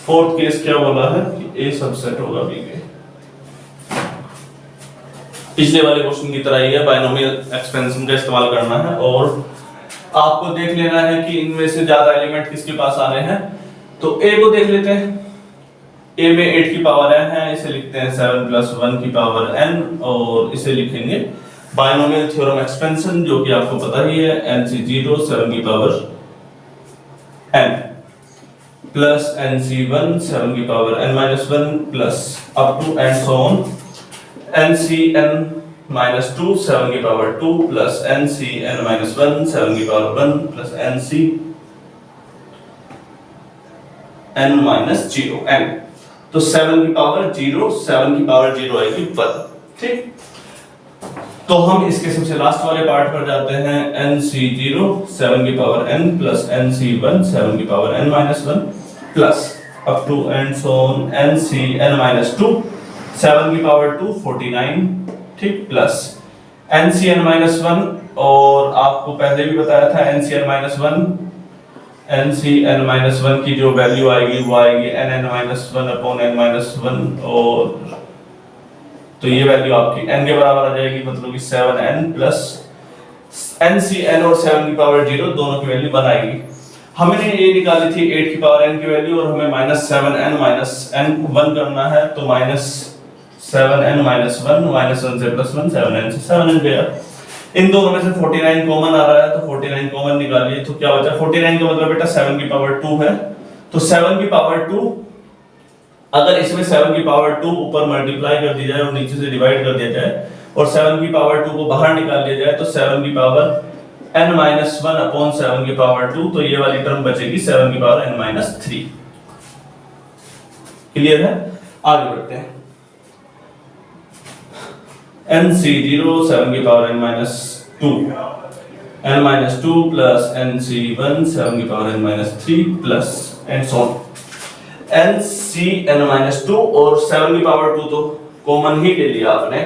फोर्थ केस क्या बोला है कि a सबसेट होगा b के। पिछले वाले क्वेश्चन की तरह ही है, बायनोमियल एक्सपेंशन का इस्तेमाल करना है और आपको देख लेना है कि इनमें से ज्यादा एलिमेंट किसके पास आ रहे हैं। तो a को देख लेते हैं, a में 8 की पावर n है, इसे लिखते हैं 7 प्लस 1 की पावर n, और इसे लिखेंगे बायनोमियल थ्योरम एक्सपेंशन, जो कि आपको पता ही है nc0 7 की पावर n प्लस nc1 7 की power n minus 1 plus up to and so on ncn minus 2 7 की पावर 2 प्लस ncn माइनस 1 7 की power 1 plus nc n minus 0 n, तो 7 की पावर 0 7 की पावर 0 आएगी 1। ठीक, तो हम इसके सबसे लास्ट वाले पार्ट पर जाते हैं, nc0 7 की पावर n प्लस nc1 7 की power n minus 1 plus up to and so on ncn minus 2 7 की पावर 2 49। ठीक, प्लस ncn माइनस 1, और आपको पहले भी बताया था ncn माइनस 1 की जो वैल्यू आएगी वो आएगी nn minus 1 upon n minus 1, और तो ये वैल्यू आपकी n के बराबर आ जाएगी, मतलब कि 7n प्लस ncn और 7 की पावर 0 दोनों की वैल्यू बनाएगी। हमने ये निकाली थी 8 की पावर n की वैल्यू, और हमें माइनस 7n माइनस n 1 करना है, तो माइनस 7n माइनस 1 माइनस 1 से प्लस 1 7n से 7n गया। इन दोनों में से 49 कॉमन आ रहा है, तो 49 कॉमन निकालिए, तो क्या बचा 49 का मतलब बेटा 7 की पावर 2 है, तो 7 की पावर 2 अगर इसमें 7 की पावर 2 ऊपर मल्टीप्लाई कर दी जाए और नीचे से डिवाइड कर दिया जाए और 7 की पावर 2 को बाहर निकाल दिया जाए, तो 7 की पावर n माइनस 1 अपॉन 7 की पावर 2, तो ये वाली टर्म बचेगी 7 की पावर n माइनस 3। क्लियर है, आगे बढ़ते हैं। nc0 7 की power n minus 2 n minus 2 plus nc1 7 की power n minus 3 plus and so on ncn minus 2 और 7 की पावर 2 तो कॉमन ही ले लिया आपने,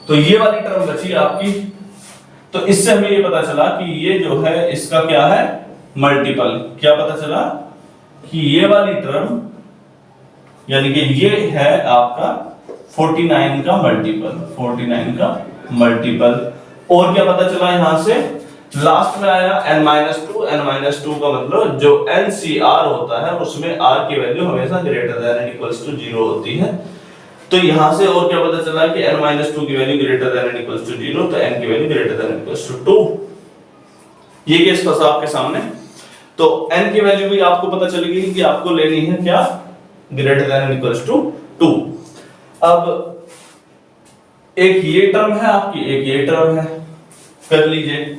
तो ये वाली टर्म बची आपकी। तो इससे हमें ये पता चला कि ये जो है इसका क्या है मल्टीपल, क्या पता चला कि ये वाली टर्म यानी कि ये है आपका 49 का मल्टीपल, 49 का मल्टीपल। और क्या पता चला यहां से लास्ट में आया n-2, n-2 का मतलब जो NCR होता है उसमें r की वैल्यू हमेशा greater than and equals to 0 होती है। तो यहां से और क्या पता चला कि n-2 की value greater than and equals to 0, तो n की value greater than and equals to 2। ये केस फंसा आपके सामने, तो n की वैल्यू भी आपको पता चल गई कि आपको लेनी है क्या greater than and equals to 2। अब एक ये टर्म है आपकी, एक ये टर्म है, कर लीजिए।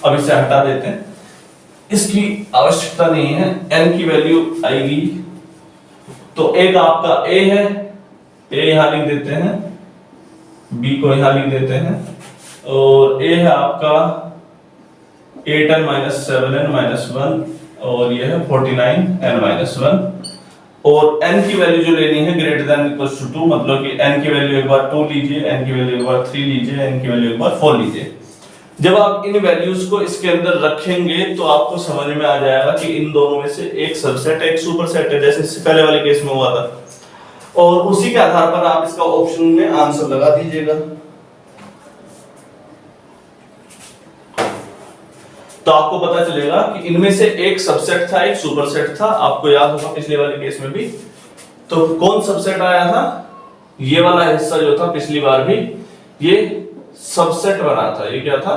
अब इसे हटा देते हैं, इसकी आवश्यकता नहीं है, n की वैल्यू आएगी, तो एक आपका a है, a यहां लिख देते हैं, b को यहां लिख देते हैं, और a है आपका 8n-7n-1 और ये है 49n-1 और n की वैल्यू जो लेनी है ग्रेटर देन इक्वल टू 2, मतलब कि n की वैल्यू एक बार 2 लीजिए, n की वैल्यू एक बार 3 लीजिए, n की वैल्यू एक बार 4 लीजिए। जब आप इन वैल्यूज को इसके अंदर रखेंगे तो आपको समझ में आ जाएगा कि इन दोनों में से एक सबसेट है, एक सुपरसेट है, जैसे इससे पहले वाले केस में हुआ था, और उसी के आधार पर आप इसका ऑप्शन में आंसर लगा दीजिएगा। तो आपको पता चलेगा कि इनमें से एक सबसेट था, एक सुपरसेट था। आपको याद होगा पिछले वाले केस में भी, तो कौन सबसेट आया था? ये वाला हिस्सा जो था पिछली बार भी ये सबसेट बना था। ये क्या था?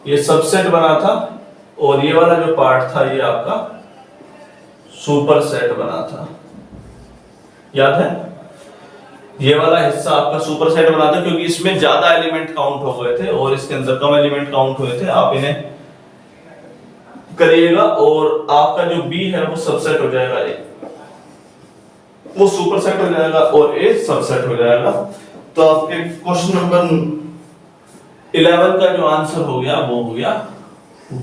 ये सबसेट बना था और ये वाला जो पार्ट था ये आपका सुपरसेट बना था। याद है? ये वाला हिस्सा आपका सुपरसेट बना था क्योंकि इसमें ज्यादा एलिमेंट काउंट हो गए थे और इसके अंदर कम एलिमेंट काउंट हुए थे। आप इन्हें करिएगा और आपका जो बी है वो सबसेट हो जाएगा, वो सुपरसेट हो जाएगा और ए सबसेट हो जाएगा। तो आपके क्वेश्चन नंबर 11 का जो आंसर हो गया वो हो गया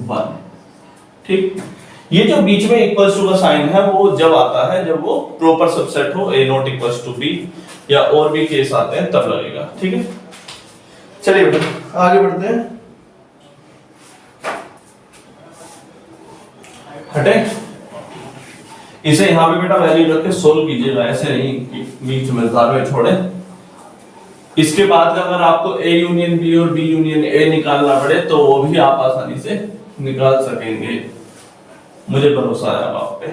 1। ठीक, ये जो बीच में इक्वल टू का साइन है वो जब आता है जब वो प्रॉपर सबसेट हो, a not equal to b, या और भी केस आते हैं तब लगेगा। ठीक है, चलिए बेटा आगे बढ़ते हैं। हटे, इसे यहां पे बेटा वैल्यू रख के सोल्व कीजिएगा, ऐसे नहीं कि बीच में में छोड़े। इसके बाद अगर आपको A यूनियन B और B यूनियन A निकालना पड़े तो वो भी आप आसानी से निकाल सकेंगे, मुझे भरोसा है आप पे।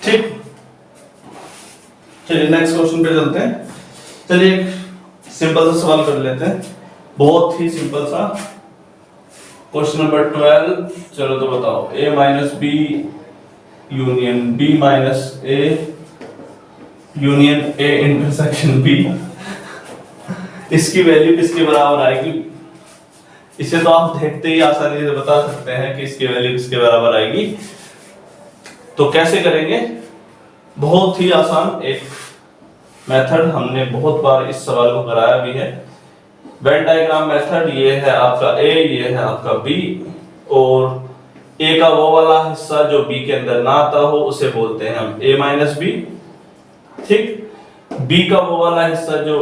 ठीक, चलिए नेक्स्ट क्वेश्चन पे चलते हैं। चलिए एक सिंपल सा सवाल कर लेते हैं, बहुत ही सिंपल सा। क्वेश्चन नंबर 12, चलो तो बताओ, A minus B union B minus A union A intersection B, इसकी वैल्यू किसके बराबर आएगी? इसे तो आप देखते ही आसानी से बता सकते हैं कि इसकी वैल्यू किसके बराबर आएगी। तो कैसे करेंगे? बहुत ही आसान एक मेथड, हमने बहुत बार इस सवाल को कराया भी है। वेन डायग्राम मेथड, ये है आपका A, ये है आपका B, और A का वो वाला हिस्सा जो B के अंदर ना आता हो उसे बोलते हैं हम A माइनस B। ठीक, B का वो वाला हिस्सा जो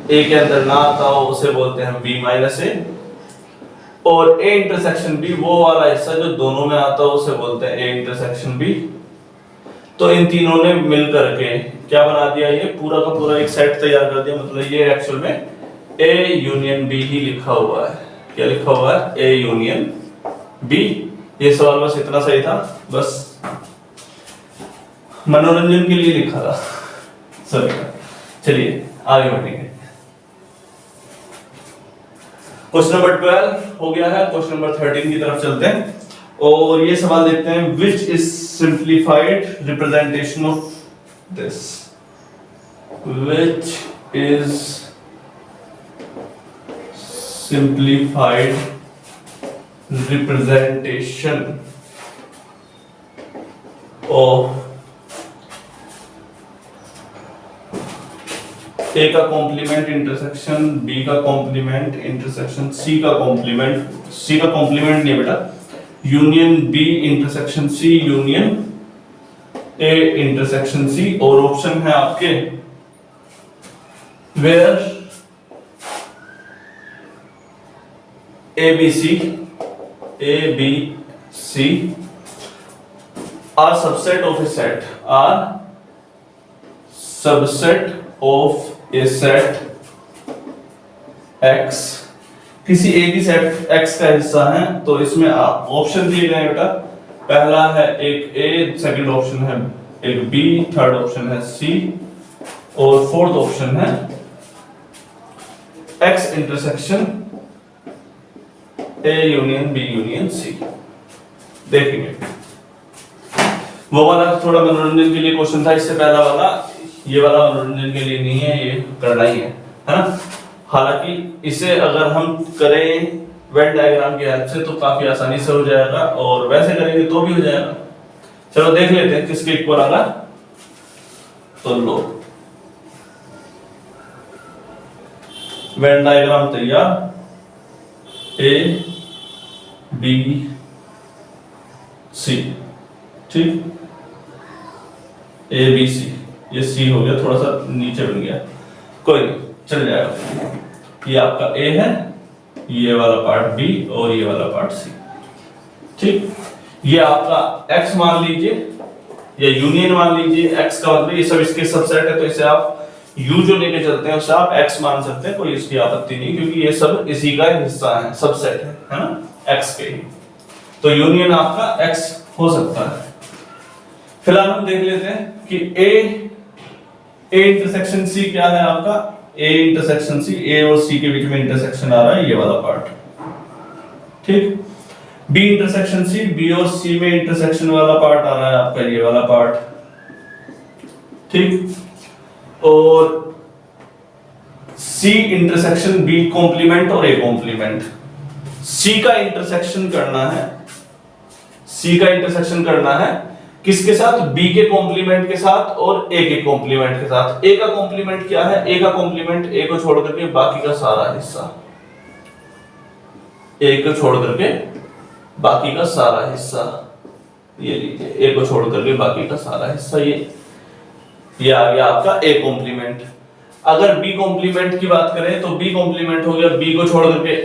A के अंदर ना आता हो उसे बोलते हैं B माइनस A, और A इंटरसेक्शन B वो वाला हिस्सा जो दोनों में आता हो उसे बोलते हैं A इंटरसेक्शन B। तो इन तीनों ने मिलकर के क्या बना दिया? ये पूरा का पूरा एक सेट तैयार कर दिया। मतलब ये एक्चुअल में A यूनियन B ही लिखा हुआ है। क्या लिखा हुआ है? A union B। ये सवाल बस इतना सही था, बस मनोरंजन के लिए लिखा था। सॉरी, चलिए आगे बढ़ेंगे। क्वेश्चन नंबर 12 हो गया है, क्वेश्चन नंबर 13 की तरफ चलते हैं और ये सवाल देखते हैं। Which is simplified representation of this? Which is simplified representation of A का कॉम्प्लीमेंट इंटरसेक्शन B का कॉम्प्लीमेंट इंटरसेक्शन C का कॉम्प्लीमेंट, C का कॉम्प्लीमेंट नहीं बेटा, union B intersection C union A intersection C, और ऑप्शन है आपके where ABC are subset of a set, are subset of a set X, किसी एक ही सेट X का हिस्सा है। तो इसमें आप ऑप्शन दिए गए हैं बेटा, पहला है एक A, सेकंड ऑप्शन है एक B, थर्ड ऑप्शन है C, और फोर्थ ऑप्शन है X intersection A union B union C। देखेंगे, वो वाला थोड़ा मनोरंजन के लिए क्वेश्चन था, इससे पहला वाला, ये वाला मनोरंजन के लिए नहीं है, ये करना ही है ना। हालांकि इसे अगर हम करें वेन डायग्राम की हेल्प से तो काफी आसानी से हो जाएगा, और वैसे करेंगे तो भी हो जाएगा। चलो देख लेते हैं किसके इक्वल आ रहा। तो लो, वेन डायग्राम तैयार, A बी सी, ठीक, ए बी सी, ये सी हो गया, थोड़ा सा नीचे बन गया, कोई नहीं, चल जाएगा। ये आपका ए है, ये वाला पार्ट बी और ये वाला पार्ट सी, ठीक। ये आपका एक्स मान लीजिए या यूनियन मान लीजिए, एक्स का मतलब ये सब इसके सबसेट है, तो इसे आप यू जो लेके चलते हैं उसे आप एक्स मान सकते हैं, कोई इसकी आपत्ति नहीं, क्योंकि ये सब इसी का हिस्सा है, सबसेट है ना, एक्स के ही, तो यूनियन आपका एक्स हो सकता है। फिलहाल हम देख लेते हैं कि ए इंटरसेक्शन सी क्या है आपका, ए इंटरसेक्शन सी, ए और सी के बीच में इंटरसेक्शन आ रहा है ये वाला पार्ट, ठीक। बी इंटरसेक्शन सी, बी और सी में इंटरसेक्शन वाला पार्ट आ रहा है आपका ये वाला पार्ट, ठीक। और सी इंटरसेक्शन बी कॉम्प्लीमेंट और ए कॉम्प्लीमेंट, सी का इंटरसेक्शन करना है, सी का इंटरसेक्शन करना है किसके साथ, बी के कॉम्प्लीमेंट के साथ और ए के कॉम्प्लीमेंट के साथ। ए का कॉम्प्लीमेंट क्या है, ए का कॉम्प्लीमेंट ए को छोड़ करके बाकी का सारा हिस्सा, ए को छोड़ करके बाकी का सारा हिस्सा, ये लीजिए, ए को छोड़ करके बाकी का सारा हिस्सा, ये आ गया आपका ए कॉम्प्लीमेंट। अगर बी कॉम्प्लीमेंट की बात करें तो बी कॉम्प्लीमेंट हो गया बी को छोड़ करके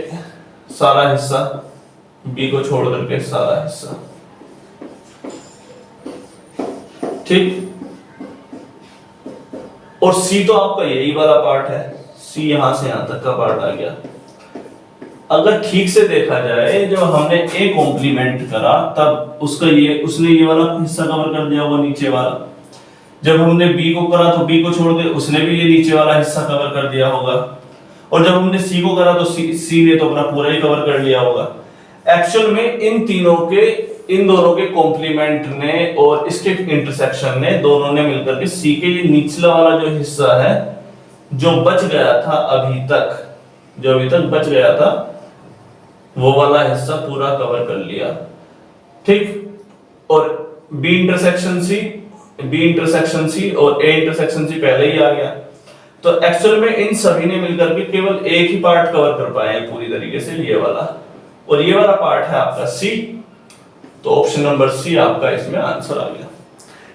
सारा हिस्सा, बी को छोड़ करके सारा हिस्सा, ठीक। और सी तो आपका यही वाला पार्ट है, सी यहां से यहां तक का पार्ट आ गया। अगर ठीक से देखा जाए, जब हमने ए कॉम्प्लीमेंट करा तब उसका उसने ये वाला हिस्सा कवर कर दिया होगा, नीचे वाला। जब हमने बी को करा तो बी को छोड़ के उसने भी ये नीचे वाला हिस्सा कवर कर दिया होगा, और जब हमने सी को करा तो सी ने तो अपना पूरा ही कवर कर लिया होगा। एक्चुअल में इन दोनों के कॉम्प्लीमेंट ने और इसके इंटरसेक्शन ने, दोनों ने मिलकर के सी के ये निचला वाला जो हिस्सा है जो बच गया था अभी तक बच गया था, वो वाला हिस्सा पूरा कवर कर लिया, ठीक। और बी इंटरसेक्शन सी और ए इंटरसेक्शन सी पहले ही आ गया, तो एक्चुअल में इन सभी ने मिलकर के केवल एक ही पार्ट कवर कर पाए पूरी तरीके से, ये वाला, और ये वाला पार्ट है आपका सी। तो ऑप्शन नंबर सी आपका इसमें आंसर आ गया।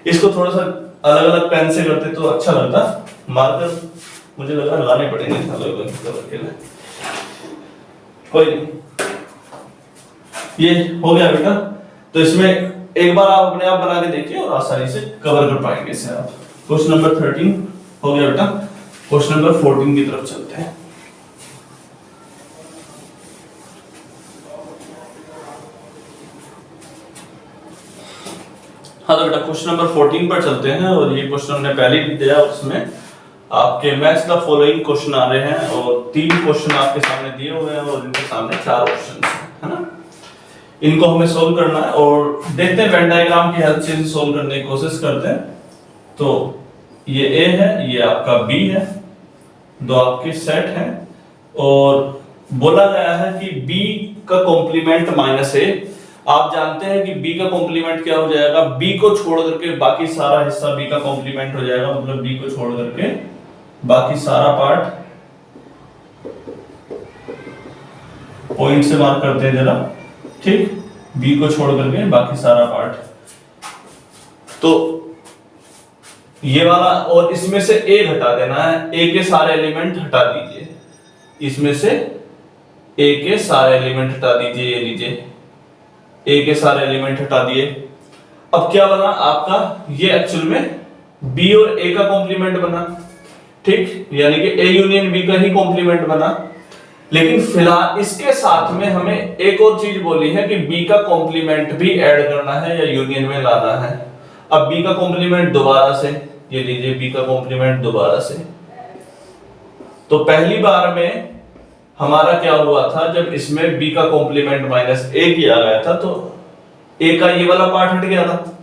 इसको थोड़ा सा अलग अलग पेन से करते तो अच्छा लगता, मार्कर मुझे लगा लाने पड़ेंगे अलग अलग के लिए, कोई नहीं। ये हो गया बेटा, तो इसमें एक बार आप अपने आप बना के देखिए और आसानी से कवर कर पाएंगे इसे आप। क्वेश्चन नंबर 13 हो गया बेटा, क्वेश्चन नंबर 14 की तरफ चलते हैं। हाँ तो बेटा क्वेश्चन नंबर 14 पर चलते हैं, और ये क्वेश्चन हमने पहले भी दिया, उसमें आपके मैच द फॉलोइंग क्वेश्चन आ रहे हैं, और 3 क्वेश्चन आपके सामने दिए हुए हैं और इनके सामने 4 ऑप्शन है ना। इनको हमें सोल्व करना है और देखते हैं वेन डायग्राम की हेल्प से सोल्व करने की कोशिश करते हैं। तो ये ए है, ये आपका बी है, दो आपके सेट हैं, और बोला गया है कि बी का कॉम्प्लीमेंट माइनस ए। आप जानते हैं कि बी का कॉम्प्लीमेंट क्या हो जाएगा, बी को छोड़ करके बाकी सारा हिस्सा बी का कॉम्प्लीमेंट हो जाएगा, मतलब बी को छोड़ करके बाकी सारा पार्ट, पॉइंट से मार्क करते हैं जरा, ठीक, बी को छोड़ करके बाकी सारा पार्ट। तो ये वाला, और इसमें से ए घटा देना है, ए के सारे एलिमेंट हटा दीजिए, इसमें से ए के सारे एलिमेंट हटा दीजिए, ये लीजिए ए के सारे एलिमेंट हटा दिए। अब क्या बना आपका, ये एक्चुअल में बी और ए का कॉम्प्लीमेंट बना, ठीक, यानी कि ए यूनियन बी का ही कॉम्प्लीमेंट बना। लेकिन फिलहाल इसके साथ में हमें एक और चीज बोली है कि बी का कॉम्प्लीमेंट भी ऐड करना है या यूनियन में लाना है। अब बी का कॉम्प्लीमेंट दोबारा से, ये लीजिए बी का कॉम्प्लीमेंट दोबारा से। तो पहली बार में हमारा क्या हुआ था, जब इसमें बी का कॉम्प्लीमेंट माइनस ए किया गया था तो ए का ये वाला पार्ट हट गया था,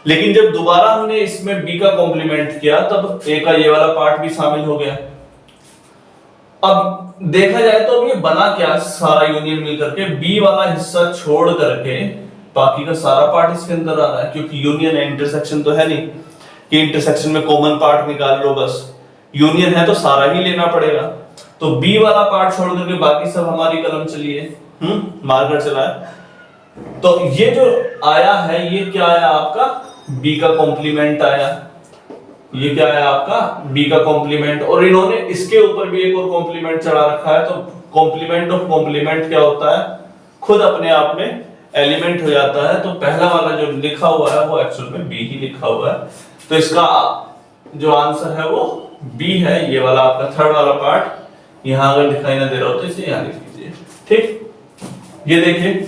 लेकिन जब दोबारा हमने इसमें बी का कॉम्प्लीमेंट किया तब ए का ये वाला पार्ट भी शामिल हो गया। अब देखा जाए तो अब ये बना क्या, सारा यूनियन मिलकर के बी वाला हिस्सा छोड़ करके बाकी का सारा पार्ट इसके अंदर आ रहा है, क्योंकि यूनियन है, इंटरसेक्शन तो है नहीं कि इंटरसेक्शन में कॉमन पार्ट निकाल लो बस, यूनियन है तो सारा ही लेना पड़ेगा। तो बी वाला पार्ट छोड़ करके बाकी सब हमारी कलम चलिए, मार्कर चला है, तो ये जो आया है ये क्या आया आपका बी का कॉम्प्लीमेंट आया, ये क्या आया आपका बी का कॉम्प्लीमेंट, और इन्होंने इसके ऊपर भी एक और कॉम्प्लीमेंट चढ़ा रखा है। तो कॉम्प्लीमेंट ऑफ कॉम्प्लीमेंट क्या होता है, खुद अपने आप में एलिमेंट हो जाता है। तो पहला वाला जो लिखा हुआ है वो एक्चुअल में बी ही लिखा हुआ है, तो इसका जो आंसर है वो बी है। ये वाला आपका थर्ड वाला पार्ट यहां अगर दिखाई ना दे रहा हो तो इसे यहां लिख लीजिए। ठीक, ये देखिए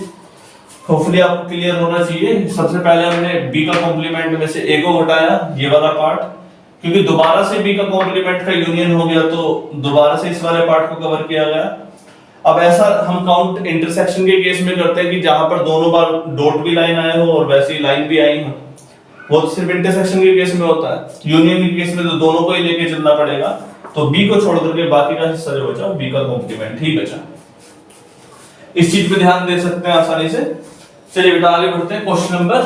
होपफुली आपको क्लियर होना चाहिए। सबसे पहले हमने बी का कॉम्प्लीमेंट में से ए को हटाया, ये वाला पार्ट, क्योंकि दोबारा से बी का कॉम्प्लीमेंट का यूनियन हो गया तो दोबारा से इस वाले पार्ट को कवर किया गया। अब ऐसा हम काउंट इंटरसेक्शन के केस में करते हैं कि जहां पर दोनों बार डॉट भी लाइन आए हो और वैसी लाइन भी आई हो, वो तो सिर्फ इंटरसेक्शन के केस में होता है। यूनियन के केस में तो दोनों को ही लेके चलना पड़ेगा। तो बी को छोड़ करके बाकी का हिस्सा जो बचा बी का कॉम्प्लीमेंट ही बचा। इस चीज पे ध्यान दे सकते हैं आसानी से। चलिए बेटा आगे बढ़ते हैं क्वेश्चन नंबर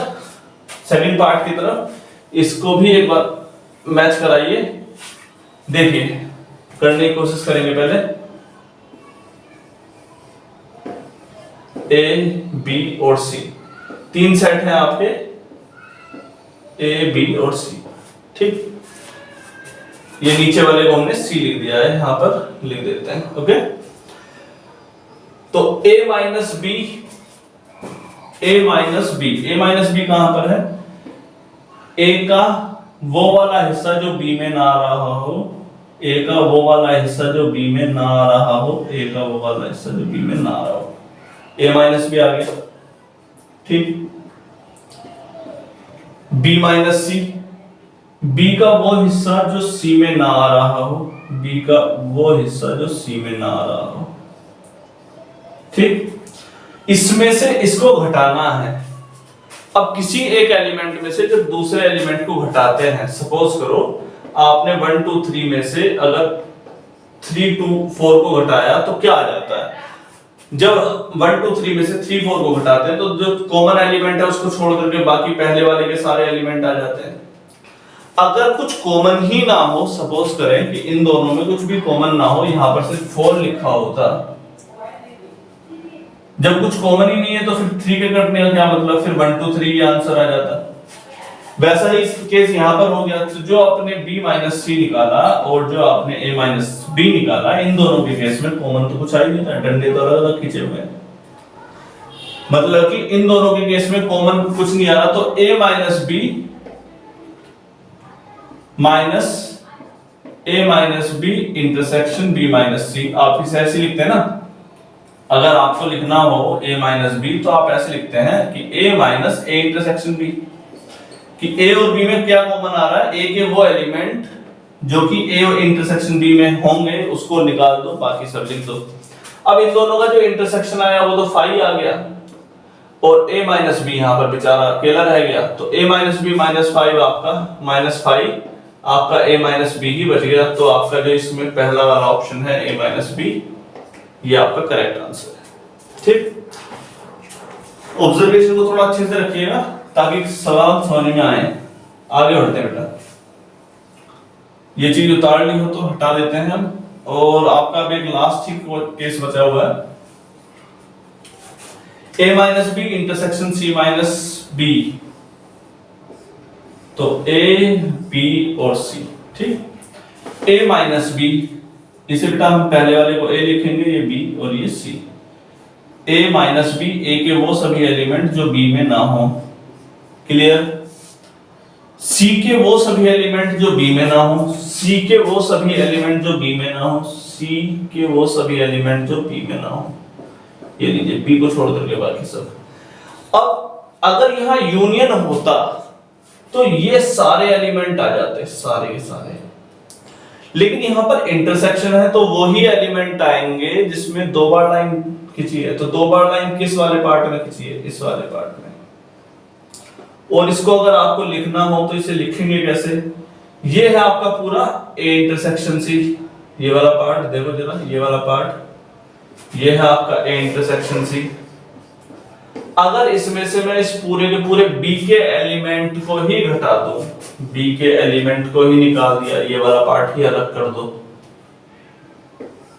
सेकंड पार्ट की तरफ। इसको भी एक बार मैच कराइए, देखिए करने की कोशिश करेंगे। पहले ए बी और सी, तीन सेट हैं आपके ए बी और सी। ठीक, ये नीचे वाले को हमने सी लिख दिया है, यहां पर लिख देते हैं। ओके, तो a minus B, a minus B कहां पर है, a का वो वाला हिस्सा जो b में ना आ रहा हो, a का वो वाला हिस्सा जो b में ना आ रहा हो, a का वो वाला हिस्सा जो b में ना आ रहा हो, a माइनस बी आ गया। ठीक, b माइनस सी, b का वो हिस्सा जो c में ना आ रहा हो, b का वो हिस्सा जो c में ना आ रहा हो। ठीक, इसमें से इसको घटाना है। अब किसी एक एलिमेंट में से जब दूसरे एलिमेंट को घटाते हैं, सपोज करो आपने 1 2 3 में से अगर 3 2 4 को घटाया तो क्या आ जाता है, जब 1 2 3 में से 3 4 को घटाते हैं तो जो कॉमन एलिमेंट है उसको छोड़ करके बाकी पहले वाले के सारे एलिमेंट आ जाते हैं। अगर कुछ कॉमन ही ना हो, सपोज करें कि इन दोनों में कुछ भी कॉमन ना हो, यहां पर सिर्फ 4 लिखा होता, जब कुछ कॉमन ही नहीं है तो फिर 3 के कटने का क्या मतलब, फिर 1 2 3 ये आंसर आ जाता। वैसा ही इस केस यहां पर हो गया। तो जो आपने b माइनस सी निकाला और जो आपने a माइनस बी निकाला, इन दोनों के केस में कॉमन तो कुछ आ ही नहीं था, डंडे तो अलग अलग खींचे हुए हैं। मतलब कि इन दोनों के केस में कॉमन कुछ नहीं आ रहा। तो a minus B minus B intersection b minus C, आप इसे ऐसे लिखते हैं ना। अगर आपको लिखना हो a माइनस बी तो आप ऐसे लिखते हैं कि a minus A intersection b, कि a और b में क्या कॉमन आ रहा है, a के वो एलिमेंट जो कि a और इंटरसेक्शन b में होंगे उसको निकाल दो, बाकी सब लिख दो। अब इन दोनों का जो इंटरसेक्शन आया वो तो फाई आ गया और a माइनस बी यहां पर बेचारा अकेला रह गया। तो a माइनस बी माइनस 5 आपका माइनस 5 आपका a माइनस बी ही बच गया। तो आपका जो इसमें पहला वाला ऑप्शन है a माइनस बी, ये आपका करेक्ट आंसर है। ठीक, ऑब्जर्वेशन को थोड़ा अच्छे से रखिएगा ताकि सवाल समझ में आए। आगे बढ़ते हैं बेटा, ये चीज उतार ली हो तो हटा देते हैं हम, और आपका भी एक लास्ट ही केस बचा हुआ है, a minus B intersection c minus B. तो a b और c। ठीक, a माइनस बी, इसे बेटा हम पहले वाले को a लिखेंगे, ये b और ये c। a minus B, a के वो सभी एलिमेंट जो b में ना हो, क्लियर। c के वो सभी एलिमेंट जो b में ना हो, c के वो सभी एलिमेंट जो b में ना हो, c के वो सभी एलिमेंट जो b में ना हो। ये लीजिए b को छोड़ करके बाकी सब। अब अगर यहां यूनियन होता तो ये सारे एलिमेंट आ जाते, सारे के सारे। लेकिन यहां पर इंटरसेक्शन है तो वही एलिमेंट आएंगे जिसमें 2 बार लाइन खींची है। तो 2 बार लाइन किस वाले पार्ट में खींची है, इस वाले पार्ट में। और इसको अगर आपको लिखना हो तो इसे लिखेंगे कैसे, ये है आपका पूरा a इंटरसेक्शन c, ये वाला पार्ट देखो जरा, ये वाला पार्ट, ये है आपका a इंटरसेक्शन c। अगर इसमें से मैं इस पूरे के पूरे b के एलिमेंट को ही घटा दूं, b के एलिमेंट को ही निकाल दिया, ये वाला पार्ट ही अलग कर दो,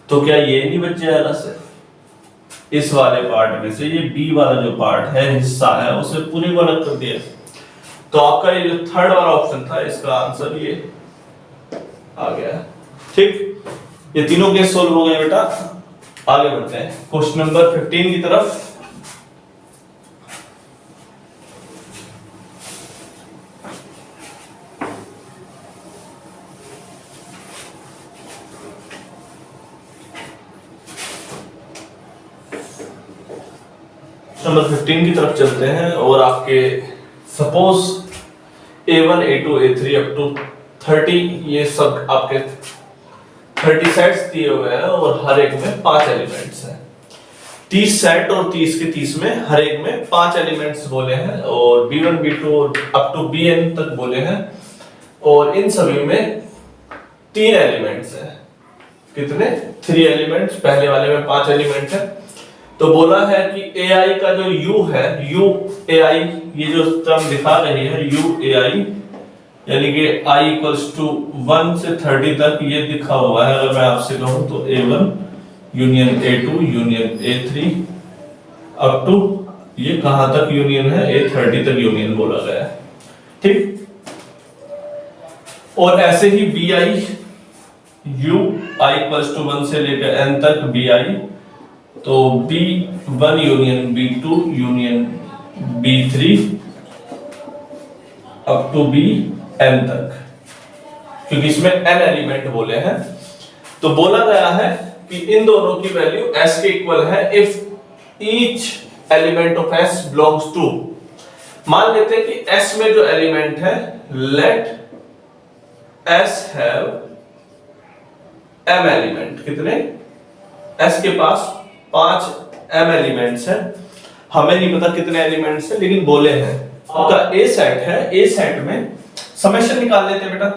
तो क्या ये नहीं बच जाएगा सिर्फ इस वाले पार्ट में से ये बी वाला जो पार्ट है, हिस्सा है, उसे पूरे को अलग कर दिया। तो आपका ये जो थर्ड वाला ऑप्शन था, इसका आंसर ये आ गया। ठीक, ये तीनों केस सोल्व हो गए बेटा। आगे बढ़ते हैं क्वेश्चन नंबर 15 की तरफ। नंबर 15 की तरफ चलते हैं और आपके suppose A1 A2 A3 up to 30, ये सब आपके 30 सेट्स दिए हुए हैं और हर एक में 5 एलिमेंट्स हैं। 30 सेट और 30 के 30 में हर एक में 5 एलिमेंट्स बोले हैं और B1 B2 up to Bn तक बोले हैं और इन सभी में 3 एलिमेंट्स हैं। कितने? 3 एलिमेंट्स। पहले वाले में 5 एलिमेंट्स हैं। तो बोला है कि AI का जो U है, U AI, ये जो टर्म दिखा रही है U AI, यानी कि I इक्वल्स टू 1 से 30 तक ये दिखा हुआ है। अगर मैं आपसे कहूं तो A1 union A2 union A3 up to ये कहां तक यूनियन है, A30 तक यूनियन बोला गया है। ठीक, और ऐसे ही BI U I equals to 1 से लेकर N तक BI, तो B1 union B2 union B3 up to Bn तक, क्योंकि इसमें n एलिमेंट बोले हैं। तो बोला गया है कि इन दोनों की वैल्यू s के इक्वल है if each element of s belongs to, मान लेते हैं कि s में जो एलिमेंट है, let s have m element. कितने? s के पास 5 m एलिमेंट्स हैं। हमें नहीं पता कितने एलिमेंट्स हैं, लेकिन बोले हैं आपका A सेट है। A सेट में समेशन निकाल लेते हैं बेटा।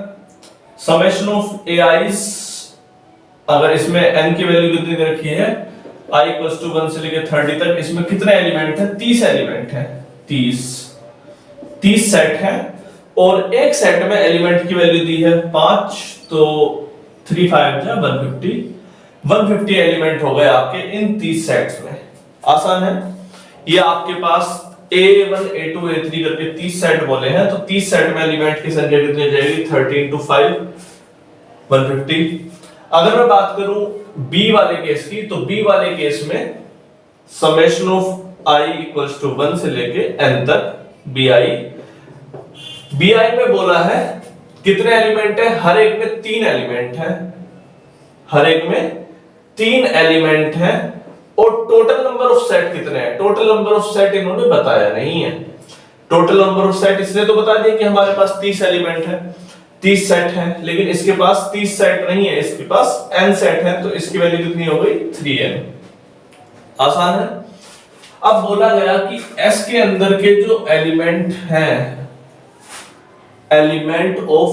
समेशन ऑफ AI's, अगर इसमें n की वैल्यू कितनी दे रखी है, I इक्वल्स टू 1 से लेकर 30 तक, इसमें कितने एलिमेंट हैं? 30 एलिमेंट हैं। 30 सेट है और एक सेट में एलिमेंट की वैल्यू दी है 5, तो 3 5 जा 150 एलिमेंट हो गए आपके इन 30 सेट्स में। आसान है। ये आपके पास A1 A2 A3 करके 30 सेट बोले हैं, तो 30 सेट में एलिमेंट की संख्या कितनी हो जाएगी? 30 × 5 150। अगर मैं बात करूं B वाले केस की, तो B वाले केस में summation of I equals to 1 से लेके n तक BI में बोला है कितने एलिमेंट है? हर एक में 3 एलिमेंट है। हर एक में 3 एलिमेंट है और टोटल नंबर ऑफ सेट कितने हैं? टोटल नंबर ऑफ सेट इन्होंने बताया नहीं है। टोटल नंबर ऑफ सेट इसने तो बता दिया कि हमारे पास 30 एलिमेंट है, 30 सेट है, लेकिन इसके पास 30 सेट नहीं है, इसके पास n सेट है, तो इसकी वैल्यू कितनी हो गई? 3n। आसान है। अब बोला गया कि S के अंदर के जो एलिमेंट हैं, एलिमेंट्स ऑफ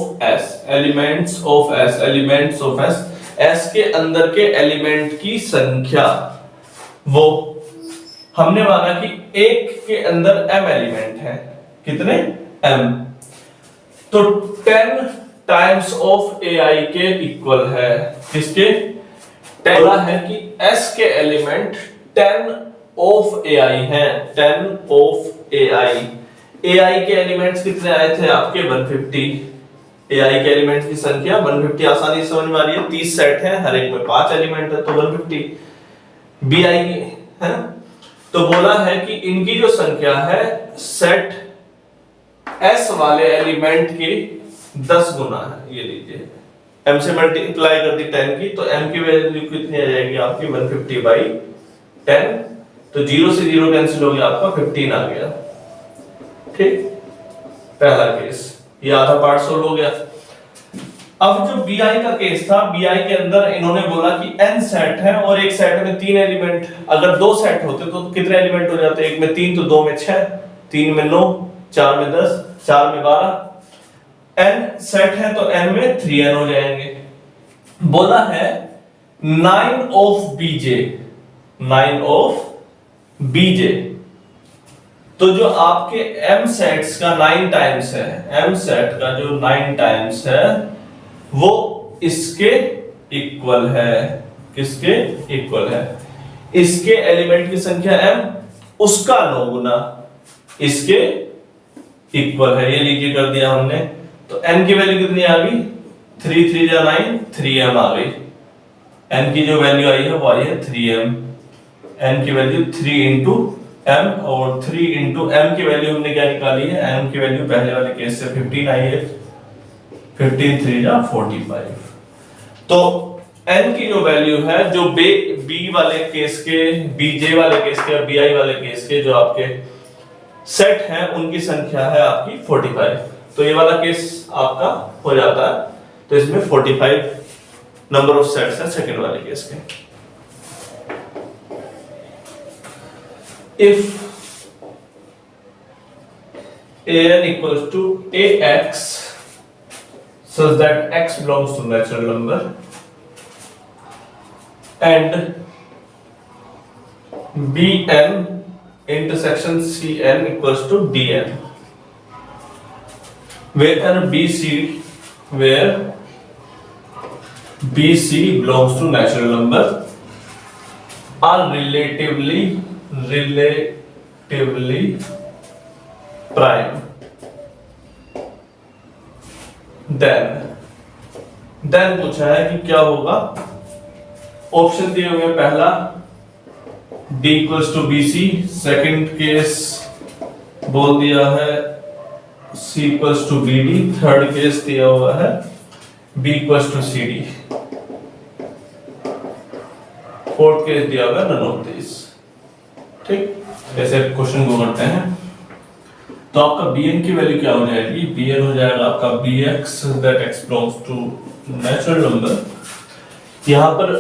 S के अंदर के एलिमेंट की संख्या, वो हमने माना कि एक के अंदर m एलिमेंट है। कितने? m। तो 10 टाइम्स ऑफ AI के इक्वल है। किसके? बोला है कि S के एलिमेंट 10 ऑफ AI हैं। 10 ऑफ AI के एलिमेंट्स कितने आए थे आपके? 150। AI के एलिमेंट्स की संख्या 150 आसानी से समझ में आ रही है। 30 सेट है, हर एक में 5 एलिमेंट है, तो 150 BI है। तो बोला है कि इनकी जो संख्या है सेट S वाले एलिमेंट की 10 गुना है। ये लीजिए, m से मल्टीप्लाई कर दी 10 की, तो m की वैल्यू कितनी आ जाएगी आपकी? 150/10। तो 0 से 0 कैंसिल हो गया, आपका 15 आ गया। ठीक, पहला केस ये आधा पार्ट सोल्व हो गया। अब जो BI का केस था, BI के अंदर इन्होंने बोला कि n सेट है और एक सेट में 3 एलिमेंट। अगर 2 सेट होते तो कितने एलिमेंट हो जाते? एक में 3 तो 2 में 6, 3 में 9, 4 में 10, 4 में 12। n सेट है तो n में 3n हो जाएंगे। बोला है 9 ऑफ BJ, तो जो आपके m सेट्स का 9 टाइम्स है, m सेट का जो 9 टाइम्स है वो इसके इक्वल है। किसके इक्वल है? इसके एलिमेंट की संख्या m, उसका 9 गुना इसके इक्वल है। ये लीजिए कर दिया हमने। तो n की वैल्यू कितनी आ गई? 3 3 जा 9, 3m आ गई। n की जो वैल्यू आई है वो आई है 3m। n की वैल्यू 3 इंटू m, और 3 इंटू m की वैल्यू हमने क्या निकाली है? m की वैल्यू पहले वाले केस से 15 आई है। 15 3 जा 45। तो n की जो वैल्यू है, जो b वाले केस के, bj वाले केस के और bi वाले केस के जो आपके सेट हैं उनकी संख्या है आपकी 45। तो ये वाला केस आपका हो जाता है। तो इसमें 45 नंबर ऑफ सेट्स हैं सेकंड वाले केस के। If an equals to ax such that x belongs to natural number and bn intersection cn equals to dn, where bc belongs to natural number are relatively prime, then पूछा है कि क्या होगा। Option दिए हुए, पहला d equals to bc, second case बोल दिया है c equals to bd, third case दिया हुआ है b equals to cd, fourth case दिया हुआ है none of these। ठीक, ऐसे क्वेश्चन को करते हैं। तो आपका bn की वैल्यू क्या हो जाएगी? bn हो जाएगा आपका bx that x belongs to natural number। यहाँ पर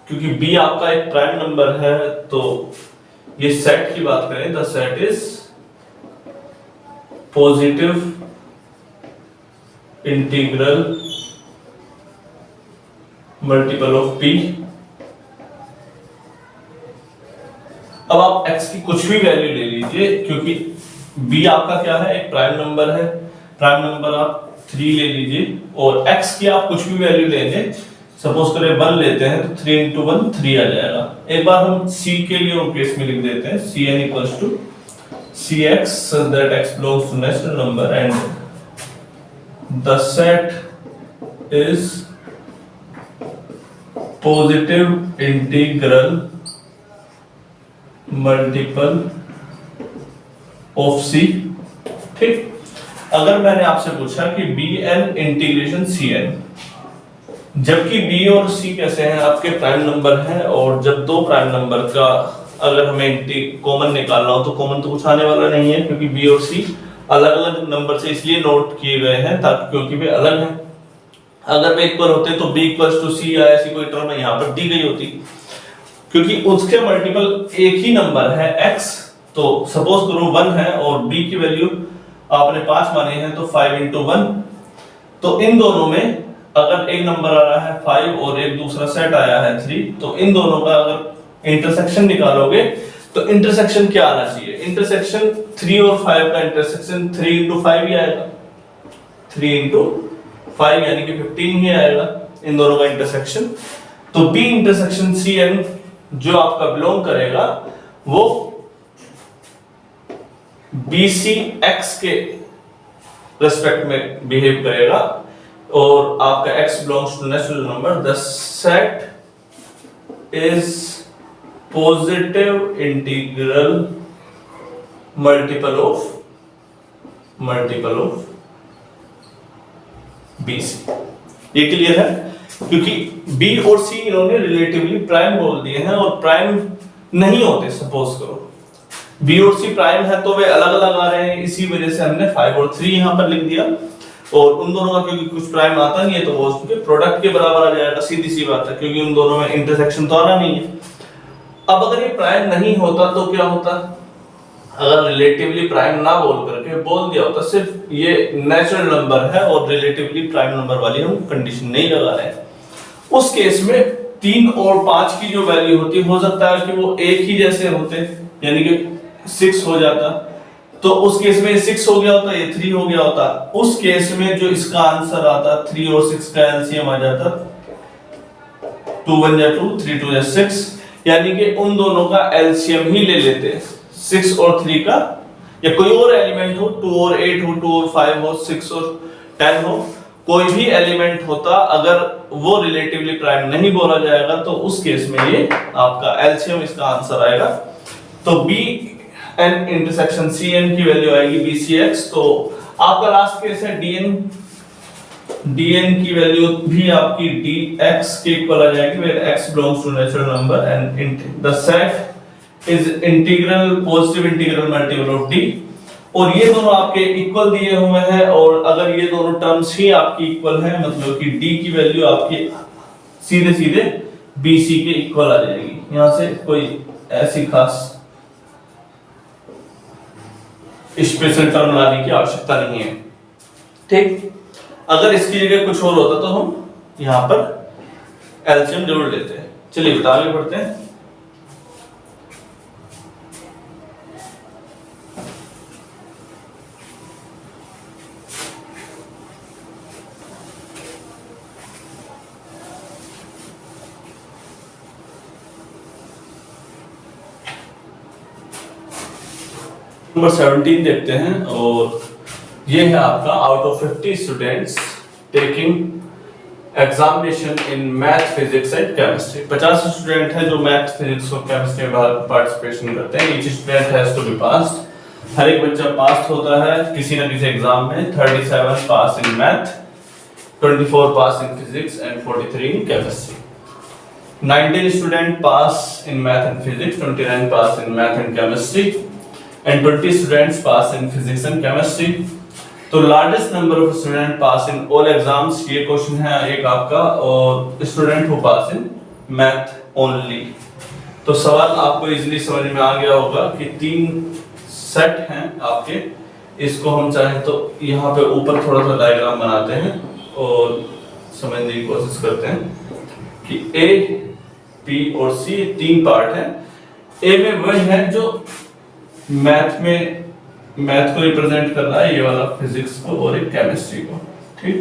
क्योंकि b आपका एक प्राइम नंबर है, तो ये सेट की बात करें, the set is positive integral multiple of p। अब आप x की कुछ भी वैल्यू ले लीजिए, क्योंकि b आपका क्या है? एक प्राइम नंबर है। प्राइम नंबर आप 3 ले लीजिए, और x की आप कुछ भी वैल्यू लेंगे, सपोज करें 1 लेते हैं तो 3 into 1 3 आ जाएगा। एक बार हम c के लिए और केस में लिख देते हैं, cn equals to cx that x belongs to natural number and the set is positive integral multiple of c। ठीक, अगर मैंने आपसे पूछा कि bn इंटीग्रेशन cn, जबकि b और c कैसे हैं? आपके प्राइम नंबर हैं, और जब दो प्राइम नंबर का अगर हमें कॉमन निकालना हो तो कॉमन तो कुछ आने वाला नहीं है, क्योंकि b और c अलग अलग नंबर से इसलिए नोट किए गए हैं ताकि क्योंकि वे अलग हैं। अगर वे इक्वल होते तो b इक्वल्स टू c या ऐसी कोई टर्म यहाँ पर दी गई होती, क्योंकि उसके मल्टीपल एक ही नंबर है x। तो सपोज करो 1 है और b की वैल्यू आपने 5 माने हैं, तो 5 into 1। तो इन दोनों में अगर एक नंबर आ रहा है 5 और एक दूसरा सेट आया है 3, तो इन दोनों का अगर इंटरसेक्शन निकालोगे तो इंटरसेक्शन क्या आना चाहिए? इंटरसेक्शन 3 और 5 का इंटरसेक्शन 3 into 5 ही आएगा। 3 into 5 यानी कि 15 ही आएगा इन दोनों का इंटरसेक्शन। तो b इंटरसेक्शन cn जो आपका बिलोंग करेगा वो BCX के रेस्पेक्ट में बिहेव करेगा, और आपका x belongs to natural number. The set is positive integral multiple of BC। ये क्लियर है? क्योंकि b और c इन्होंने रिलेटिवली प्राइम बोल दिए हैं, और प्राइम नहीं होते। सपोज करो b और c प्राइम है तो वे अलग अलग आ रहे हैं, इसी वजह से हमने 5 और 3 यहां पर लिख दिया। और उन दोनों का क्योंकि कुछ प्राइम आता नहीं है तो वो उसके प्रोडक्ट के बराबर आ जाएगा, सीधी सी बात है, क्योंकि उन दोनों में इंटरसेक्शन तो आना नहीं है। अब अगर ये प्राइम नहीं होता तो क्या होता? अगर रिलेटिवली प्राइम ना बोल करके बोल दिया होता सिर्फ ये नेचुरल नंबर है और रिलेटिवली प्राइम नंबर वाली हम कंडीशन नहीं लगा रहे हैं, उस केस में 3 और 5 की जो वैल्यू होती, हो सकता है कि वो एक ही जैसे होते, यानी कि 6 हो जाता। तो उस केस में 6 हो गया होता, ये 3 हो गया होता। उस केस में जो इसका आंसर आता 3 और 6 का एलसीएम आ जाता, 2 1 जा 2, 3 2 जा 6, यानी कि उन दोनों का एलसीएम ही ले लेते हैं, 6 और 3 का, या कोई और एलिमेंट हो, 2 और 8 हो, 2 और 5 हो, 6 और 10 हो, कोई भी एलिमेंट होता, अगर वो रिलेटिवली प्राइम नहीं बोला जाएगा तो उस केस में ये आपका एलसीएम इसका आंसर आएगा। तो B N intersection C N की वैल्यू आएगी BCX। तो आपका लास्ट केस है DN की वैल्यू भी आपकी DX के इक्वल आ जाएगी, where X belongs to natural number and the set is integral positive integral multiple of D। और ये दोनों आपके इक्वल दिए हुए हैं, और अगर ये दोनों टर्म्स ही आपकी इक्वल है, मतलब कि D की वैल्यू आपकी सीधे सीधे BC के इक्वल आ जाएगी। यहां से कोई ऐसी खास स्पेशल टर्म लाने की आवश्यकता नहीं है, ठीक। अगर इसकी जगह कुछ और होता तो हम यहां पर एलसीएम जरूर लेते हैं। चलिए बता आगे बढ़ते हैं। नंबर 17 देखते हैं, और ये है आपका out of 50 students taking examination in math physics and chemistry. 50 student हैं जो मैथ फिजिक्स और केमिस्ट्री में पार्टिसिपेशन करते हैं। Each student has to be passed, हर एक बच्चा पास होता है किसी ना किसी एग्जाम में। 37 pass in math, 24 pass in physics and 43 in chemistry. 19 student pass in math and physics, 29 pass in math and chemistry and 20 students pass in physics and chemistry। तो largest number of student pass in all exams, ये question है एक आपका, और student who pass in math only. तो सवाल आपको easily समझ में आ गया होगा कि 3 सेट हैं आपके। इसको हम चाहें तो यहाँ पे ऊपर थोड़ा सा डायग्राम बनाते हैं और समझने की कोशिश करते हैं कि A, B और C 3 पार्ट है। A में वह है जो मैथ को रिप्रेजेंट कर रहा है, ये वाला फिजिक्स को और एक केमिस्ट्री को, ठीक।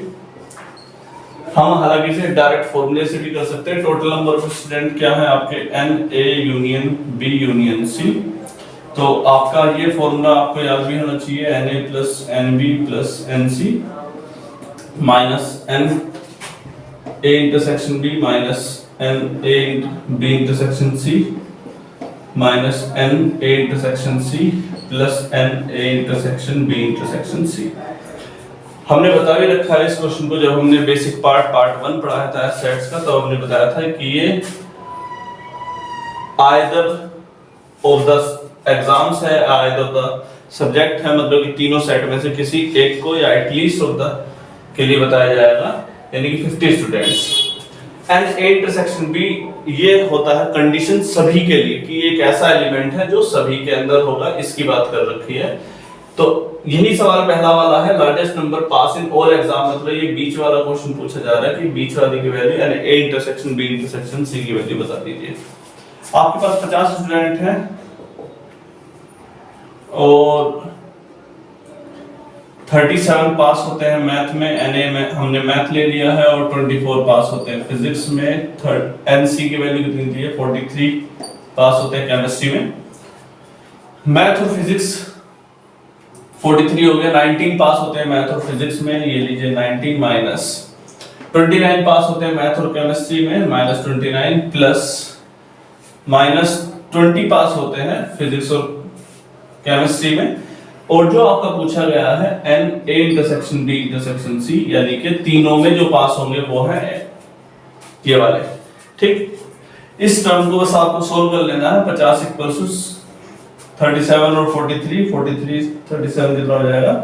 हम हालांकि इसे डायरेक्ट फॉर्मूले से भी कर सकते हैं। टोटल नंबर ऑफ स्टूडेंट क्या है आपके, NA union B union C। तो आपका ये फॉर्मूला आपको याद भी होना चाहिए, NA plus NB plus NC minus NA intersection B minus NA B intersection C minus NA intersection C plus NA intersection B intersection C। हमने बता भी रखा है इस क्वेश्चन को, जब हमने बेसिक पार्ट 1 पढ़ाया था सेट्स का, तो हमने बताया था कि ये आइदर ऑफ द एग्जाम्स है, आइदर द सब्जेक्ट है, मतलब कि तीनों सेट में से किसी एक को या एटलीस्ट ऑफ द के लिए बताया जाएगा, यानी कि 50 students. And A intersection B ये होता है कंडीशन सभी के लिए कि एक ऐसा एलिमेंट है जो सभी के अंदर होगा, इसकी बात कर रखी है। तो यही सवाल पहला वाला है, largest number pass in all exam, मतलब ये बीच वाला क्वेश्चन पूछा जा रहा है कि बीच वाली की वैल्यू यानी A intersection B intersection C की वैल्यू बता दीजिए। आपके पास 50 स्टूडेंट हैं और 37 पास होते हैं मैथ में, NA में हमने मैथ ले लिया है, और 24 पास होते हैं फिजिक्स में। NC की वैल्यू कितनी दी है, 43 पास होते हैं केमिस्ट्री में। मैथ और फिजिक्स 43 हो गया, 19 पास होते हैं मैथ और फिजिक्स में, ये लीजिए 19 माइनस 29 पास होते हैं मैथ और केमिस्ट्री में, माइनस 29 प्लस माइनस 20 पास होते हैं फिजिक्स और केमिस्ट्री में। और जो आपका पूछा गया है NA intersection B intersection C, यानी कि तीनों में जो पास होंगे वो है ये वाले, ठीक। इस टर्म को बस आपको सोल्व कर लेना है। 50 इक्वल्स 37 और 43, 37 कितना हो जाएगा,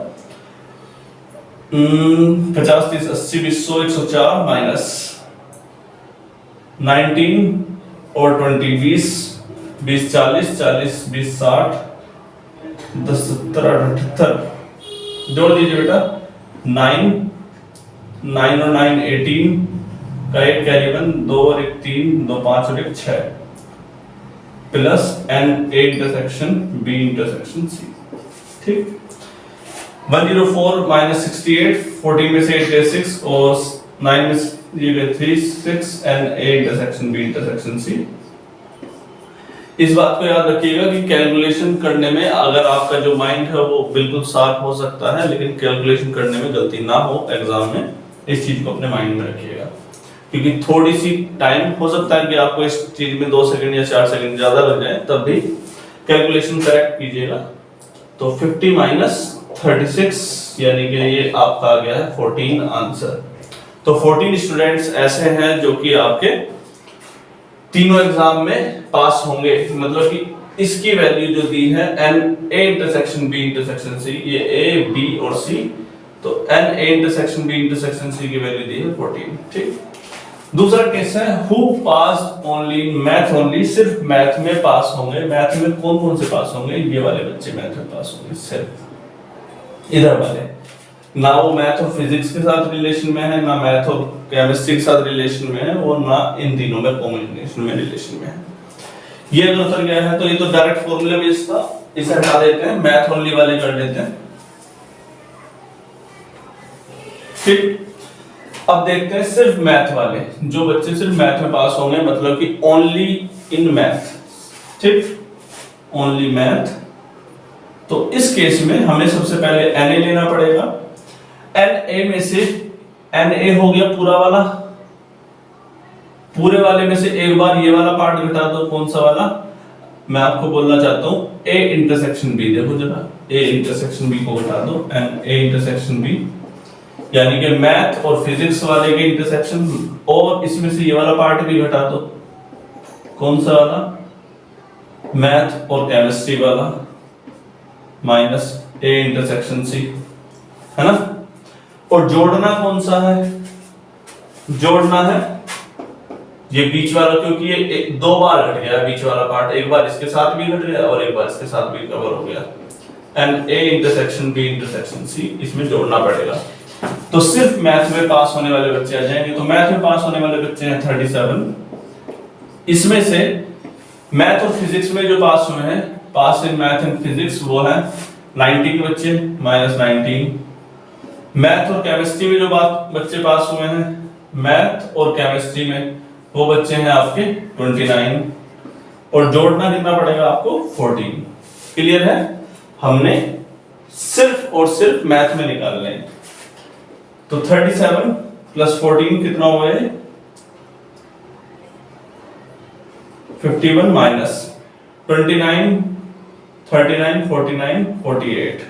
50 30 80 20 100 104 माइनस 19 और 20 20 20 40 40 20 60 10 70 78 जोड़ दीजिए बेटा, 9 और 9 18 का एक कैरी 1, 2 और 1 3, 2 5 और 1 6 plus NA intersection B intersection C, ठीक। 104 माइनस 68, 14 में से 8 गए 6 और 9 में ये गए 3 6 NA intersection B intersection C। इस बात को याद रखिएगा कि कैलकुलेशन करने में अगर आपका जो माइंड है वो बिल्कुल शार्प हो सकता है, लेकिन कैलकुलेशन करने में गलती ना हो एग्जाम में, इस चीज को अपने माइंड में रखिएगा। क्योंकि थोड़ी सी टाइम हो सकता है कि आपको इस चीज में 2 सेकंड या 4 सेकंड ज्यादा लग जाए, तब भी कैलकुलेशन करेक्ट कीजिएगा। तो 50 माइनस 36 यानी कि ये आपका आ गया है 14 आंसर। तो 14 स्टूडेंट्स ऐसे हैं जो कि आपके तीनों एग्जाम में पास होंगे। मतलब कि इसकी वैल्यू जो दी है N A intersection B intersection C, ये ए बी और सी, तो N A intersection B intersection C की वैल्यू दी है 14। ठीक। दूसरा केस है who pass only math only, सिर्फ मैथ में पास होंगे। मैथ में कौन कौन से पास होंगे? ये वाले बच्चे मैथ में पास होंगे, सिर्फ इधर वाले। ना वो मैथ और फिजिक्स के साथ रिलेशन में है, ना मैथ और केमिस्ट्री के साथ रिलेशन में है, और ना इन तीनों में कॉम्बिनेशन में रिलेशन में है। ये अगर उतर गया है तो ये तो डायरेक्ट फॉर्मूला भी इसका, इसे हटा देते हैं, मैथ ओनली वाले कर देते हैं। ठीक। अब देखते हैं सिर्फ मैथ वाले, जो बच्चे सिर्फ मैथ में पास होंगे, मतलब कि ओनली इन मैथ। ठीक, ओनली मैथ। तो इस केस में हमें सबसे पहले एन ए लेना पड़ेगा। एन ए में से एन ए हो गया पूरा वाला, पूरे वाले में से एक बार ये वाला पार्ट घटा दो। कौन सा वाला? मैं आपको बोलना चाहता हूं ए इंटरसेक्शन बी। देखो जरा, ए इंटरसेक्शन बी को घटा दो, एन ए इंटरसेक्शन बी, यानी कि मैथ और फिजिक्स वाले के इंटरसेक्शन, और इसमें से ये वाला पार्ट भी घटा दो। कौन सा वाला? मैथ और केमिस्ट्री वाला, माइनस ए इंटरसेक्शन सी, है ना। और जोड़ना कौन सा है? जोड़ना है ये बीच वाला, क्योंकि ये 2 बार घट गया बीच वाला पार्ट, एक बार इसके साथ भी घट गया और एक बार इसके साथ भी कवर हो गया। And A intersection B intersection C, इसमें जोड़ना पड़ेगा। तो सिर्फ मैथ में पास होने वाले बच्चे आ जाएंगे। तो मैथ में पास होने वाले बच्चे हैं 37। इसमें से मैथ और फिजिक्स में जो पास हुए हैं, पास इन मैथ एंड फिजिक्स, वो है 90 के बच्चे, माइनस 19। मैथ और केमिस्ट्री में जो बच्चे पास हुए हैं, मैथ और केमिस्ट्री में, वो बच्चे हैं आपके 29। और जोड़ना कितना पड़ेगा आपको? 14। क्लियर है? हमने सिर्फ और सिर्फ मैथ में निकालने हैं। तो 37 प्लस 14 कितना हुआ है? 51 माइनस 29, 39, 49, 48।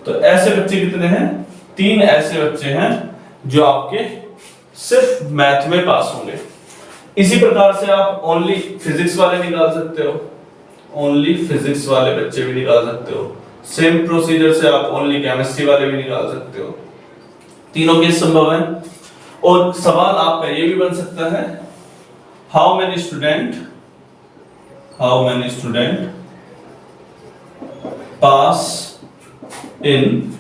तो ऐसे बच्चे कितने हैं? 3 ऐसे बच्चे हैं जो आपके सिर्फ मैथ में पास होंगे। इसी प्रकार से आप ओनली फिजिक्स वाले निकाल सकते हो, ओनली फिजिक्स वाले बच्चे भी निकाल सकते हो। सेम प्रोसीजर से आप ओनली केमिस्ट्री वाले भी निकाल सकते हो। तीनों केस संभव है। और सवाल आपका ये भी बन सकता है, how many student pass in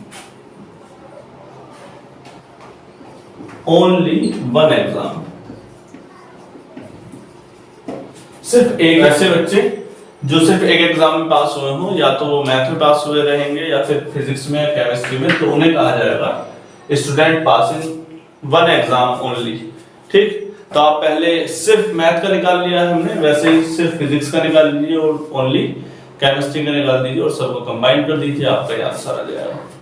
only 1 exam. सिर्फ एक ऐसे बच्चे जो सिर्फ एक एग्जाम में पास हुए हों, या तो वो मैथ में पास हुए रहेंगे या फिर फिजिक्स में, केमिस्ट्री में, तो उन्हें कहा जाएगा स्टूडेंट पास इन 1 एग्जाम ओनली। ठीक। तो आप पहले सिर्फ मैथ का निकाल लिया है हमने, वैसे ही सिर्फ फिजिक्स का निकाल लीजिए और ओनली केमिस्ट्री का निकाल दीजिए और सबको कंबाइन कर दीजिए, आपका आंसर आ जाएगा।